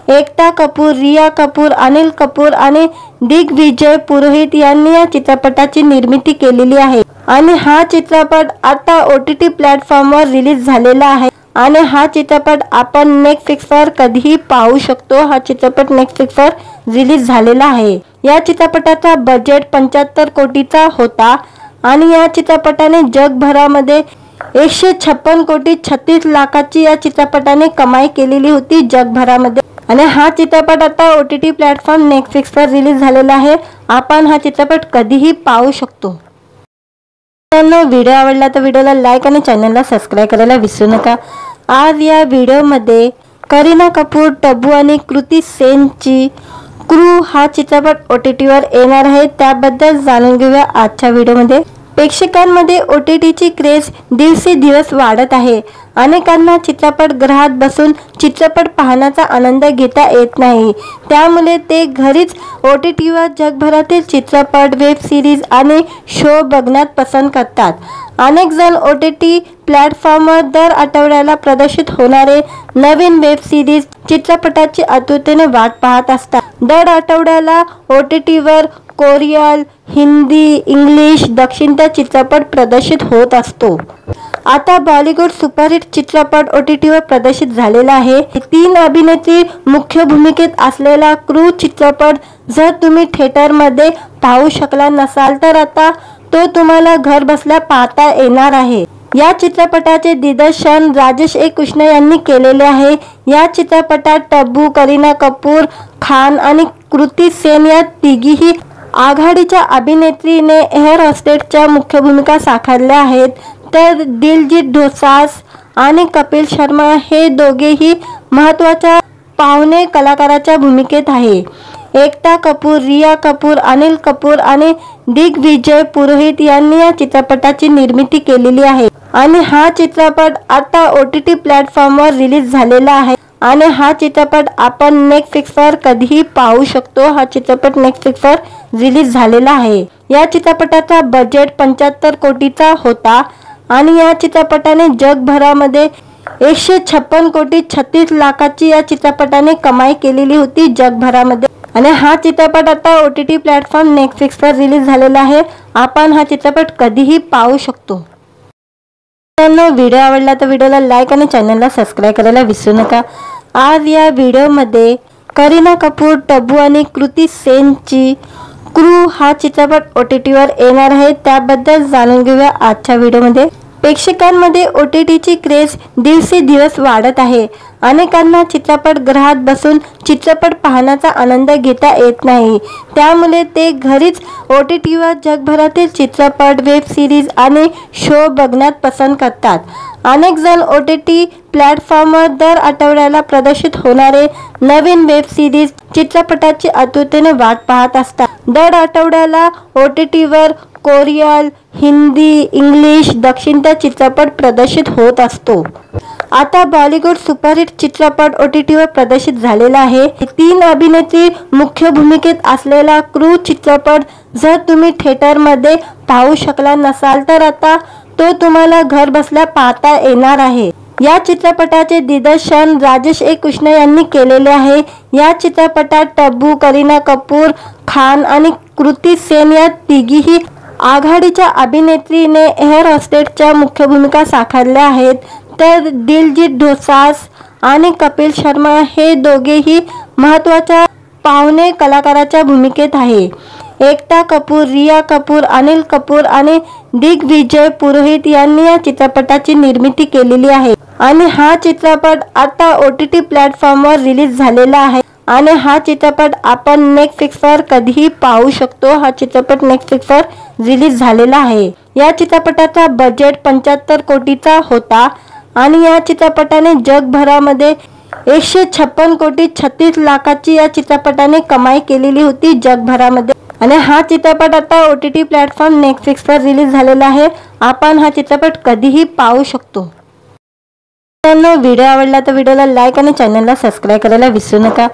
एकता कपूर, रिया कपूर, अनिल कपूर आणि दिग्विजय पुरोहित यांनी या चित्रपटाची निर्मिती केलेली आहे आणि हा चित्रपट आता OTT प्लॅटफॉर्मवर रिलीज झालेला आहे आणि हा चित्रपट आपण नेटफ्लिक्सवर कधीही पाहू शकतो. हा चित्रपट नेटफ्लिक्सवर रिलीज झालेला आहे. या चित्रपटाचा बजेट 75 कोटीचा होता आणि या चित्रपटाने जगभरामध्ये 156 कोटी 36 लाखाची या चित्रपटाने कमाई केलेली होती जगभरामध्ये आणि हा चित्रपट आता OTT प्लॅटफॉर्म नेटफ्लिक्सवर रिलीज झालेला आहे. आपण हा चित्रपट कधीही पाहू शकतो. व्हिडिओ आवडला तर व्हिडिओला लाईक आणि चॅनलला सबस्क्राईब करायला विसरू नका. आज या व्हिडिओमध्ये करीना कपूर, टबू आणि कृती सेनची क्रू हा चित्रपट OTTवर येणार आहे. त्याबद्दल जाणून घेऊया आजच्या व्हिडिओमध्ये. प्रेक्षकांमध्ये OTTची क्रेज दिवसेंदिवस वाढत आहे. अनेकांना चित्रपटगृहात बसून चित्रपट पाहण्याचा आनंद घेता येत नाही. त्यामुळे ते घरीच OTTवर जगभरातील चित्रपट, वेब सिरीज आणि शो बघण्यात पसंत करतात. अनेक जण OTT प्लॅटफॉर्मवर दर आठवड्याला प्रदर्शित होणारे नवीन वेब सिरीज, चित्रपटाची आतुरतेने वाट पाहत असतात. दर आठवड्याला OTTवर कोरियन, हिंदी, इंग्लिश, दक्षिणचा चित्रपट प्रदर्शित होत असतो. आता बॉलिवूड सुपरहिट चित्रपट OTTवर प्रदर्शित झालेला आहे. 3 अभिनेत्री मुख्य भूमिकेत असलेला क्रू चित्रपट जर तुम्ही थिएटरमध्ये पाहू शकला नसाल तर आता तो तुम्हाला घर बसल्या पाहता येणार आहे. या चित्रपटाचे दिग्दर्शन राजेश ए. कृष्ण यांनी केलेले आहे. या चित्रपटात टबू, करीना कपूर खान आणि कृती सेन या तिघीही आघाडीच्या अभिनेत्रीने एअर हॉस्टेसच्या मुख्य भूमिका साकारल्या आहेत. तर दिलजीत दोसांझ आणि कपिल शर्मा हे दोघेही महत्त्वाच्या पाहुणे कलाकाराच्या भूमिकेत आहे. एकता कपूर, रिया कपूर, अनिल कपूर आणि दिग्विजय पुरोहित यांनी या चित्रपटाची निर्मिती केलेली आहे आणि हा चित्रपट आता OTT प्लॅटफॉर्मवर रिलीज झालेला आहे आणि हा चित्रपट आपण नेटफ्लिक्सवर कधीही पाहू शकतो. हा चित्रपट नेटफ्लिक्सवर रिलीज झालेला आहे. या चित्रपटाचा बजेट 75 कोटीचा होता आणि या चित्रपटाने जगभरामध्ये 156 कोटी 36 लाखाची या चित्रपटाने कमाई केलेली होती जगभरामध्ये आणि हा चित्रपट आता OTT प्लॅटफॉर्म नेटफ्लिक्सवर रिलीज झालेला आहे. आपण हा चित्रपट कधीही पाहू शकतो. व्हिडिओ आवडला तर व्हिडिओला लाईक आणि चॅनलला सबस्क्राईब करायला विसरू नका. आज या व्हिडिओमध्ये करीना कपूर, टबू आणि कृती सेनची क्रू हा चित्रपट OTTवर येणार आहे. त्याबद्दल जाणून घेऊया आजच्या व्हिडिओमध्ये. प्रेक्षकांमध्ये OTTची क्रेज दिवसेंदिवस वाढत आहे. अनेकांना चित्रपटगृहात बसून चित्रपट पाहण्याचा आनंद घेता येत नाही. त्यामुळे ते घरीच OTTवर जगभरातील चित्रपट, वेब सिरीज आणि शो बघण्यात पसंत करतात. अनेक जण OTT प्लॅटफॉर्मवर दर आठवड्याला प्रदर्शित होणारे नवीन वेब सिरीज, चित्रपटाची आतुरतेने वाट पाहत असतात. दर आठवड्याला OTTवर कोरियन, हिंदी, इंग्लिश, दक्षिणचा चित्रपट प्रदर्शित होत असतो. आता बॉलिवूड सुपरहिट चित्रपट OTTवर प्रदर्शित झालेला आहे. 3 अभिनेत्री मुख्य भूमिकेत असलेला क्रू चित्रपट जर तुम्ही थिएटरमध्ये पाहू शकला नसाल तर आता तो तुम्हाला घर बसल्या पाहता येणार आहे. या चित्रपटाचे दिग्दर्शन राजेश ए. कृष्ण यांनी केलेले आहे. या चित्रपटात टबू, करीना कपूर खान आणि कृती सेन या तिघीही आघाडीच्या अभिनेत्रीने एअर हॉस्टेसच्या मुख्य भूमिका साकारल्या आहेत. तर दिलजीत दोसांझ आणि कपिल शर्मा हे दोघेही महत्त्वाच्या पाहुणे कलाकाराच्या भूमिकेत आहे. एकता कपूर, रिया कपूर, अनिल कपूर आणि दिग्विजय पुरोहित यांनी या चित्रपटाची निर्मिती केलेली आहे आणि हा चित्रपट आता OTT प्लॅटफॉर्मवर रिलीज झालेला आहे आणि हा चित्रपट आपण नेटफ्लिक्सवर कधीही पाहू शकतो. हा चित्रपट नेटफ्लिक्सवर रिलीज झालेला आहे. या चित्रपटाचा बजेट 75 कोटीचा होता आणि या चित्रपटाने जगभरामध्ये 156 कोटी 36 लाखाची या चित्रपटाने कमाई केलेली होती जगभरामध्ये आणि हा चित्रपट आता OTT प्लॅटफॉर्म नेटफ्लिक्सवर रिलीज झालेला आहे. आपण हा चित्रपट कधीही पाहू शकतो. मित्रांनो, व्हिडिओ आवडला तर व्हिडिओला लाईक आणि चॅनलला सबस्क्राईब करायला विसरू नका।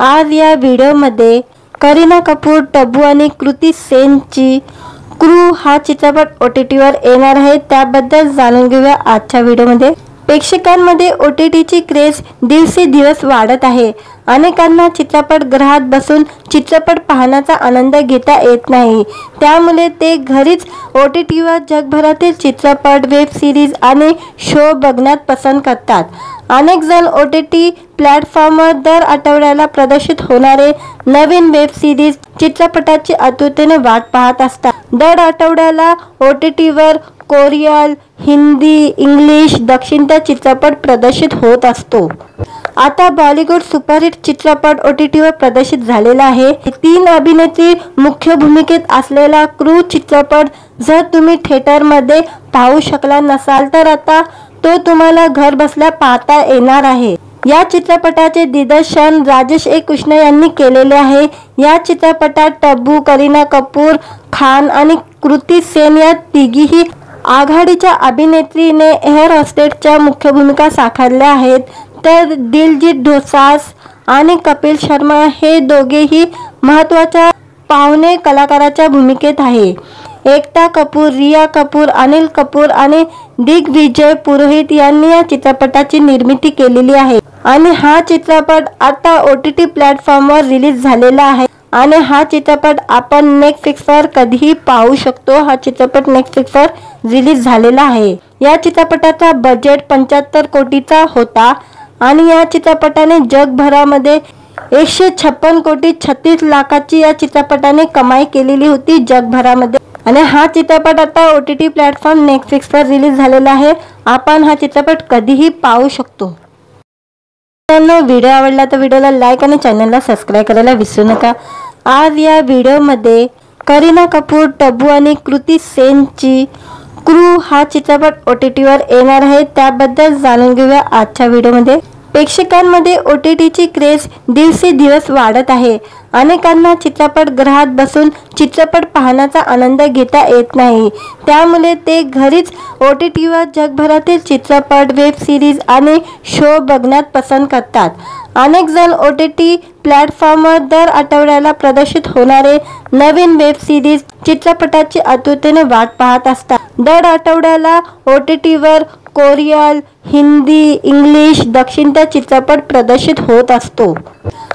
आज या व्हिडिओमध्ये करीना कपूर, टब्बू आणि कृती सेनची क्रू हा चित्रपट OTTवर येणार आहे, त्याबद्दल जाणून घेऊया आजच्या व्हिडिओमध्ये। प्रेक्षकांमध्ये OTTची क्रेज दिवसेंदिवस वाढत आहे। अनेकांना चित्रपटगृहात बसून चित्रपट पाहण्याचा आनंद घेता येत नाही, त्यामुळे ते घरीच OTTवर जगभरातील चित्रपट, वेब सिरीज आणि शो बघण्यात पसंत करतात। अनेक जण OTT प्लॅटफॉर्मवर दर आठवड्याला प्रदर्शित होणारे नवीन वेब सिरीज, चित्रपटाची आतुरतेने वाट पाहत असतात। दर आठवड्याला OTTवर कोरियन, हिंदी, इंग्लिश, दक्षिणता चित्रपट प्रदर्शित होत असतो। आता बॉलिवूड सुपरहिट चित्रपट OTTवर प्रदर्शित झालेला आहे। 3 अभिनेत्री मुख्य भूमिकेत असलेला क्रू चित्रपट जर तुम्ही थिएटरमध्ये पाहू शकला नसाल तर आता तो तुम्हाला घर बसल्या पाहता येणार आहे। या चित्रपटाचे दिग्दर्शन राजेश कृष्ण यांनी केलेले आहे। या चित्रपटात टब्बू, करीना कपूर खान आणि कृती सेन या तिघीही आघाडीच्या अभिनेत्रीने एअर होस्टेसच्या मुख्य भूमिका साकारल्या आहेत, तर दिलजीत दोसांझ आणि कपिल शर्मा हे दोघेही महत्त्वाच्या पाहुणे कलाकाराच्या भूमिकेत आहे। एकता कपूर, रिया कपूर, अनिल कपूर आणि दिग्विजय पुरोहित यांनी या चित्रपटाची निर्मिती केलेली आहे आणि हा चित्रपट आता OTT प्लॅटफॉर्मवर रिलीज झालेला आहे आणि हा चित्रपट आपण नेटफ्लिक्सवर कधीही पाहू शकतो। हा चित्रपट नेटफ्लिक्सवर रिलीज झालेला आहे। या चित्रपटाचा बजेट 75 कोटीचा होता आणि या चित्रपटाने जगभरामध्ये 156 कोटी 36 लाखाची या चित्रपटाने कमाई केलेली होती जगभरामध्ये आणि हा चित्रपट आता OTT प्लॅटफॉर्म नेटफ्लिक्सवर रिलीज झालेला आहे। आपण हा चित्रपट कधीही पाहू शकतो। मित्रांनो, व्हिडिओ आवडला तर व्हिडिओला लाईक आणि चॅनलला सबस्क्राईब करायला विसरू नका। आज या व्हिडिओमध्ये करीना कपूर, टब्बू आणि कृती सेनची क्रू हा चित्रपट OTTवर येणार आहे, त्याबद्दल जाणून घेऊया आजच्या व्हिडिओमध्ये। प्रेक्षकांमध्ये OTTची क्रेज दिवसेंदिवस वाढत आहे। अनेकांना चित्रपटगृहात बसून चित्रपट पाहण्याचा आनंद घेता येत नाही, त्यामुळे ते घरीच OTTवर जगभरातील चित्रपट, वेब सिरीज आणि शो बघण्यात पसंत करतात। अनेक जण OTT प्लॅटफॉर्मवर दर आठवड्याला प्रदर्शित होणारे नवीन वेब सिरीज, चित्रपटाची आतुरतेने वाट पाहत असतात। दर आठवड्याला OTTवर कोरियन, हिंदी, इंग्लिश, दक्षिणता चित्रपट प्रदर्शित होत असतो।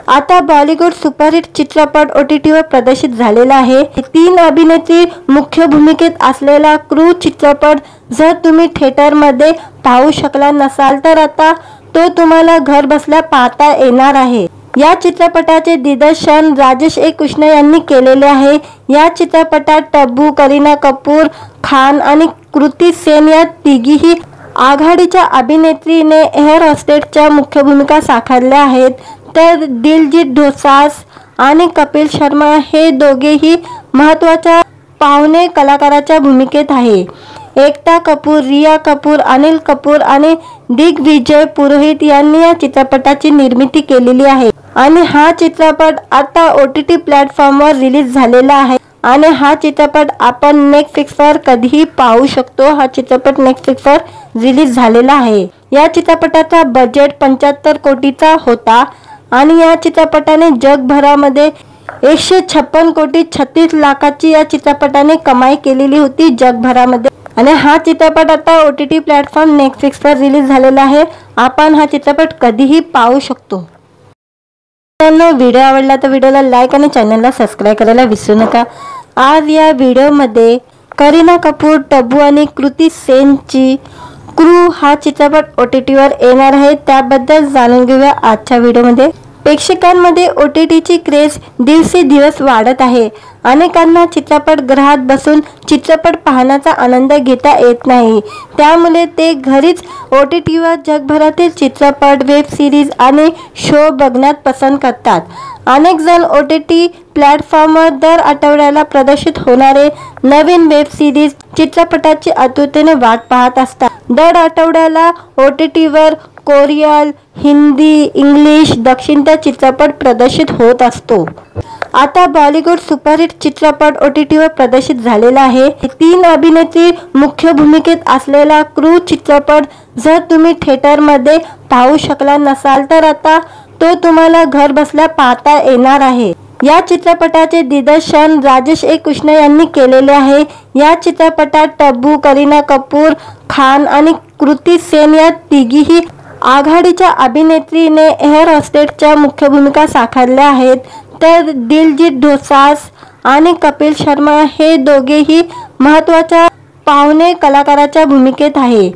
आता बॉलिवूड सुपरहिट चित्रपट OTTवर प्रदर्शित झालेला आहे। 3 अभिनेत्री मुख्य भूमिकेत असलेला क्रू चित्रपट जर तुम्ही थिएटरमध्ये पाहू शकला नसाल तर आता तो तुम्हाला घर बसल्या पाहता येणार आहे। या चित्रपटाचे दिग्दर्शन राजेश कृष्ण यांनी केलेले आहे। या चित्रपटात टब्बू, करीना कपूर खान आणि कृती सेन या तिघीही आघाडीच्या अभिनेत्रीने एअर होस्टेसच्या मुख्य भूमिका साकारल्या आहेत, तर दिलजीत दोसांझ आणि कपिल शर्मा हे दोघेही महत्त्वाच्या पाहुणे कलाकाराच्या भूमिकेत आहे। एकता कपूर, रिया कपूर, अनिल कपूर आणि दिग्विजय पुरोहित यांनी या चित्रपटाची निर्मिती केलेली आहे आणि हा चित्रपट आता OTT प्लॅटफॉर्मवर रिलीज झालेला आहे आणि हा चित्रपट आपण नेटफ्लिक्सवर कधीही पाहू शकतो। हा चित्रपट नेटफ्लिक्सवर रिलीज झालेला आहे। या चित्रपटाचा बजेट 75 कोटीचा होता आणि या चित्रपटाने जगभरामध्ये 156 कोटी 36 लाखाची या चित्रपटाने कमाई केलेली होती जगभरामध्ये आणि हा चित्रपट आता OTT प्लॅटफॉर्म नेटफ्लिक्सवर रिलीज झालेला आहे। आपण हा चित्रपट कधीही पाहू शकतो। मित्रांनो, व्हिडिओ आवडला तर व्हिडिओला लाईक आणि चॅनलला सबस्क्राईब करायला विसरू नका। आज या व्हिडिओमध्ये करीना कपूर, टब्बू आणि कृती सेनची क्रू हा चित्रपट OTTवर येणार आहे, त्याबद्दल जाणून घेऊया आजच्या व्हिडिओमध्ये। प्रेक्षकांमध्ये OTTची क्रेज दिवसेंदिवस वाढत आहे। अनेकांना चित्रपटगृहात बसून चित्रपट पाहण्याचा आनंद घेता येत नाही, त्यामुळे ते घरीच OTTवर जगभरातील चित्रपट, वेब सिरीज आणि शो बघण्यात पसंत करतात। अनेक जण OTT प्लॅटफॉर्मवर दर आठवड्याला प्रदर्शित होणारे नवीन वेब सिरीज, चित्रपटाची आतुरतेने वाट पाहत असतात। दर आठवड्याला OTTवर कोरियन, हिंदी, इंग्लिश, दक्षिणता चित्रपट प्रदर्शित होत असतो। आता बॉलिवूड सुपरहिट चित्रपट OTT वर प्रदर्शित झालेला आहे। 3 अभिनेत्री मुख्य भूमिकेत असलेला क्रू चित्रपट जर तुम्ही थिएटर मध्ये पाहू शकला नसाल तर आता तो तुम्हाला घर बसल्या पाहता येणार आहे। या चित्रपटाचे दिग्दर्शन राजेश कृष्ण यांनी केलेले आहे। या चित्रपटात तब्बू, करीना कपूर खान आणि कृती सेन या तिघीही आघाडीच्या अभिनेत्रीने एअर होस्टेसच्या मुख्य भूमिका साकारल्या आहेत, तर दिलजीत दोसांझ आणि कपिल शर्मा हे दोघेही महत्त्वाच्या पाहुणे कलाकाराच्या भूमिकेत आहे।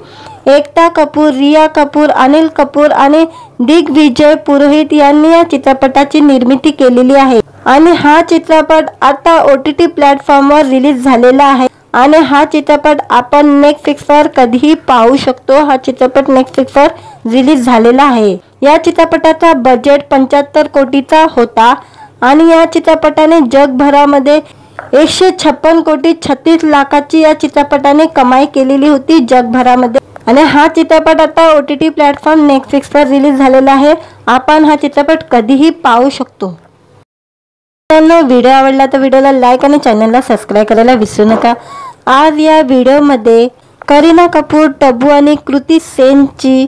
एकता कपूर, रिया कपूर, अनिल कपूर आणि दिग्विजय पुरोहित यांनी या चित्रपटाची निर्मिती केलेली आहे आणि हा चित्रपट आता OTT प्लॅटफॉर्मवर रिलीज झालेला आहे आणि हा चित्रपट आपण नेटफ्लिक्सवर कधीही पाहू शकतो। हा चित्रपट नेटफ्लिक्सवर रिलीज झालेला आहे। या चित्रपटाचा बजेट 75 कोटीचा होता आणि या चित्रपटाने जगभरामध्ये 156 कोटी 36 लाखाची या चित्रपटाने कमाई केलेली होती जगभरामध्ये आणि हा चित्रपट आता OTT प्लॅटफॉर्म नेटफ्लिक्सवर रिलीज झालेला आहे। आपण हा चित्रपट कधीही पाहू शकतो। व्हिडिओ आवडला तर व्हिडिओला लाईक आणि चॅनलला सबस्क्राईब करायला विसरू नका। आज या व्हिडिओमध्ये करीना कपूर, तब्बू आणि कृती सेनची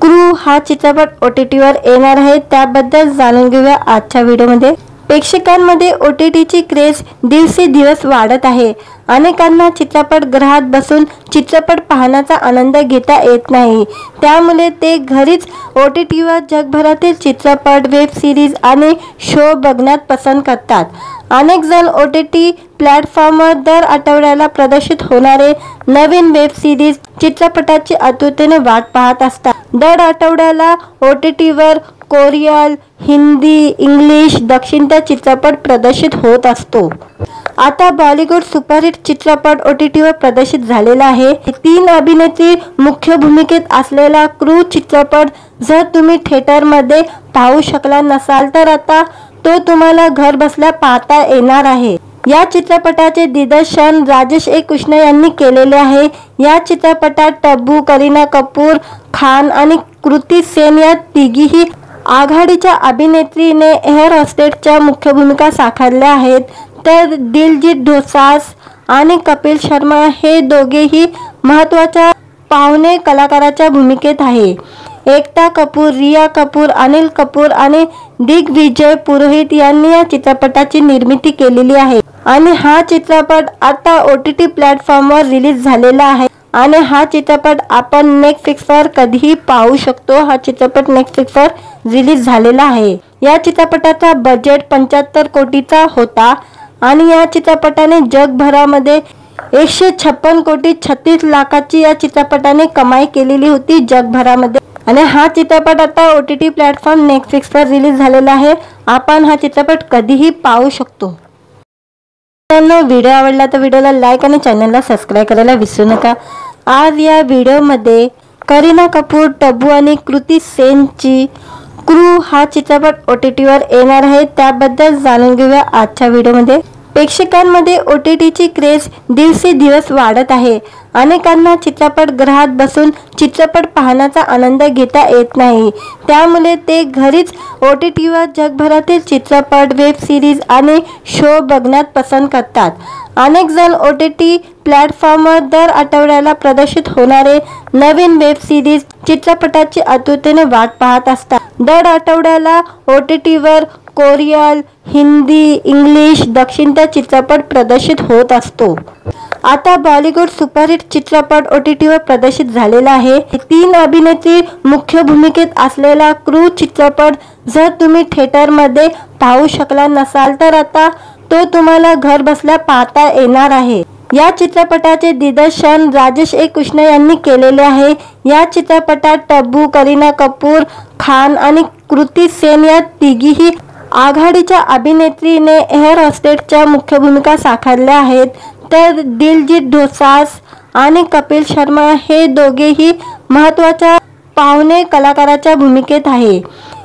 क्रू हा चित्रपट OTT वर येणार आहे, त्याबद्दल जाणून घेऊया आजच्या व्हिडिओमध्ये। प्रेक्षकांमध्ये OTTची क्रेज दिवसेंदिवस वाढत आहे। अनेकांना चित्रपटगृहात बसून चित्रपट पाहण्याचा आनंद घेता येत नाही, त्यामुळे ते घरीच OTT वर जगभरातील चित्रपट, वेब सिरीज आणि शो बघण्यात पसंत करतात। अनेक जण OTT प्लॅटफॉर्मवर दर आठवड्याला प्रदर्शित होणारे नवीन वेब सिरीज चित्रपटाची आतुरतेने वाट पाहत असतात। दर आठवड्याला OTT वर कोरियन, हिंदी, इंग्लिश, दक्षिणचा चित्रपट प्रदर्शित होत असतो। आता बॉलिवूड सुपरहिट चित्रपट OTT वर प्रदर्शित झालेला आहे। 3 अभिनेत्री मुख्य भूमिकेत असलेला क्रू चित्रपट जर तुम्ही थिएटर मध्ये पाहू शकला नसाल तर आता तो तुम्हाला घर बसल्या पाहता येणार आहे। या चित्रपटाचे दिग्दर्शन राजेश कृष्ण यांनी केलेले आहे। या चित्रपटात तब्बू, करीना कपूर खान आणि कृती सेन या तिघीही आघाडीच्या अभिनेत्रीने एअर होस्टेसच्या मुख्य भूमिका साकारल्या आहेत, तर दिलजीत दोसांझ आणि कपिल शर्मा हे दोघेही महत्त्वाच्या पाहुणे कलाकाराच्या भूमिकेत आहे। एकता कपूर, रिया कपूर, अनिल कपूर आणि दिग्विजय पुरोहित यांनी या चित्रपटाची निर्मिती केलेली आहे आणि हा चित्रपट आता OTT प्लॅटफॉर्मवर रिलीज झालेला आहे आणि हा चित्रपट आपण नेटफ्लिक्सवर कधीही पाहू शकतो। हा चित्रपट नेटफ्लिक्सवर रिलीज झालेला आहे। या चित्रपटाचा बजेट 75 कोटीचा होता आणि या चित्रपटाने जगभरामध्ये 156 कोटी 36 लाखाची या चित्रपटाने कमाई केलेली होती जगभरामध्ये आणि हा चित्रपट आता OTT प्लॅटफॉर्म नेटफ्लिक्सवर रिलीज झालेला आहे। आपण हा चित्रपट कधीही पाहू शकतो। व्हिडिओ आवडला तर व्हिडिओला लाईक आणि चॅनलला सबस्क्राईब करायला विसरू नका। आज या व्हिडिओमध्ये करीना कपूर, तब्बू आणि कृती सेनची क्रू हा चित्रपट OTT वर येणार आहे, त्याबद्दल जाणून घेऊया आजच्या व्हिडिओमध्ये। प्रेक्षकांमध्ये OTTची क्रेज दिवसेंदिवस वाढत आहे। अनेकांना चित्रपटगृहात बसून चित्रपट पाहण्याचा आनंद घेता येत नाही, त्यामुळे ते घरीच OTT वर जगभरातील चित्रपट, वेब सिरीज आणि शो बघण्यात पसंत करतात। अनेक जण OTT प्लॅटफॉर्मवर दर आठवड्याला प्रदर्शित होणारे नवीन वेब सिरीज चित्रपटाची आतुरतेने वाट पाहत असतात। दर आठवड्याला OTT वर कोरियन, हिंदी, इंग्लिश, दक्षिणचा चित्रपट प्रदर्शित होत असतो। आता बॉलिवूड सुपरहिट चित्रपट OTT वर प्रदर्शित झालेला आहे। 3 अभिनेत्री मुख्य भूमिकेत असलेला क्रू चित्रपट जर तुम्ही थिएटर मध्ये पाहू शकला नसाल तर आता तो तुम्हाला घर बसल्या पाहता येणार आहे। या चित्रपटाचे दिग्दर्शन राजेश कृष्ण यांनी केलेले आहे। या चित्रपटात तब्बू, करीना कपूर खान आणि कृती सेन या तिघीही आघाडीच्या अभिनेत्रीने एअर होस्टेसच्या मुख्य भूमिका साकारल्या आहेत, तर दिलजीत दोसांझ आणि कपिल शर्मा हे दोघेही महत्त्वाच्या पाहुणे कलाकाराच्या भूमिकेत आहे।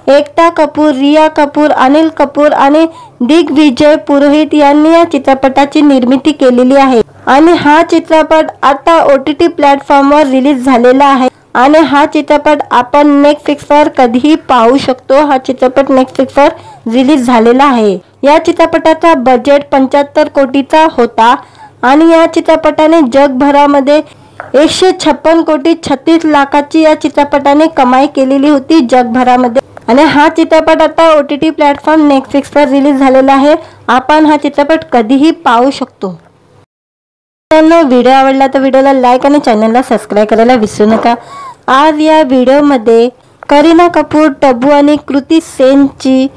एकता कपूर, रिया कपूर, अनिल कपूर आणि दिग्विजय पुरोहित यांनी या चित्रपटाची निर्मिती केलेली आहे आणि हा चित्रपट आता OTT प्लॅटफॉर्मवर रिलीज झालेला आहे आणि हा चित्रपट आपण नेटफ्लिक्सवर कधीही पाहू शकतो। हा चित्रपट नेटफ्लिक्सवर रिलीज झालेला आहे। या चित्रपटाचा बजेट 75 कोटीचा होता आणि या चित्रपटाने जगभरामध्ये 156 कोटी 36 लाखाची या चित्रपटाने कमाई केलेली होती जगभरामध्ये। आणि हा चित्रपट आता OTT प्लॅटफॉर्म नेटफ्लिक्सवर रिलीज झालेला आहे। आपण हा चित्रपट कधीही पाहू शकतो। व्हिडिओ आवडला तर व्हिडिओला लाईक आणि चॅनलला सबस्क्राईब करायला विसरू नका। आज या व्हिडिओमध्ये करीना कपूर, टब्बू आणि कृती सेनची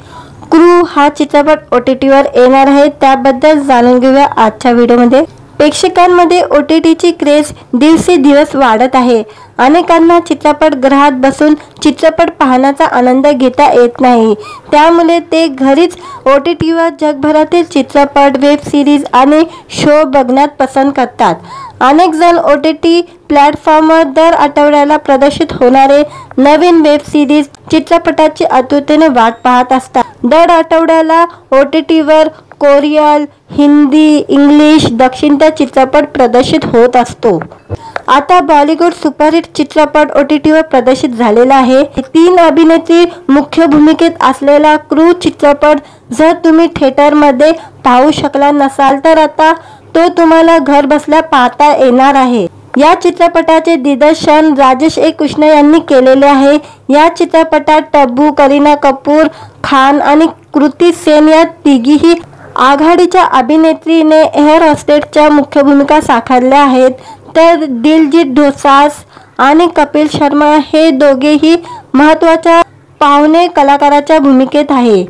क्रू हा चित्रपट OTTवर येणार आहे, त्याबद्दल जाणून घेऊया आजच्या व्हिडिओमध्ये। प्रेक्षकांमध्ये OTTची क्रेज दिवसेंदिवस वाढत आहे। अनेकांना चित्रपटगृहात बसून चित्रपट पाहण्याचा आनंद घेता येत नाही, त्यामुळे ते घरीच OTTवर जगभरातील चित्रपट, वेब सिरीज आणि शो बघण्यात पसंत करतात। अनेक जण OTT प्लॅटफॉर्मवर दर आठवड्याला प्रदर्शित होणारे नवीन वेब सिरीज, चित्रपटाची आतुरतेने वाट पाहत असतात। दर आठवड्याला OTTवर कोरियन, हिंदी, इंग्लिश, दक्षिणता चित्रपट प्रदर्शित होत असतो। आता बॉलिवूड सुपरहिट चित्रपट OTTवर प्रदर्शित झालेला आहे। 3 अभिनेत्री मुख्य भूमिकेत असलेला क्रू चित्रपट जर तुम्ही थिएटरमध्ये पाहू शकला नसाल तर आता तो तुम्हाला घर बसल्या पाहता येणार आहे। या चित्रपटाचे दिग्दर्शन राजेश ए. कृष्ण यांनी केलेले आहे। या चित्रपटात टब्बू, करीना कपूर खान आणि कृती सेन या तिघीही आघाडीच्या अभिनेत्रीने एअर होस्टेसच्या मुख्य भूमिका साकारल्या आहेत, तर दिलजीत दोसांझ आणि कपिल शर्मा हे दोघेही महत्त्वाच्या पाहुणे कलाकाराच्या भूमिकेत आहे।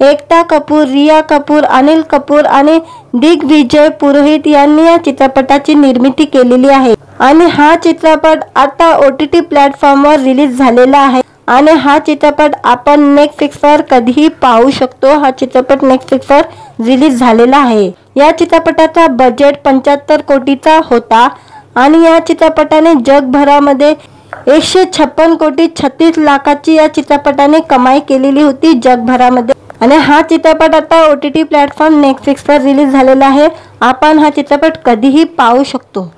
एकता कपूर, रिया कपूर, अनिल कपूर आणि दिग्विजय पुरोहित यांनी या चित्रपटाची निर्मिती केलेली आहे आणि हा चित्रपट आता OTT प्लॅटफॉर्मवर रिलीज झालेला आहे आणि हा चित्रपट आपण नेटफ्लिक्सवर कधीही पाहू शकतो। हा चित्रपट नेटफ्लिक्सवर रिलीज झालेला आहे। या चित्रपटाचा बजेट 75 कोटीचा होता आणि या चित्रपटाने जगभरामध्ये 156 कोटी 36 लाखाची या चित्रपटाने कमाई केलेली होती जगभरामध्ये। आणि हा चित्रपट आता OTT प्लॅटफॉर्म नेटफ्लिक्सवर रिलीज झालेला आहे। आपण हा चित्रपट कधीही पाहू शकतो।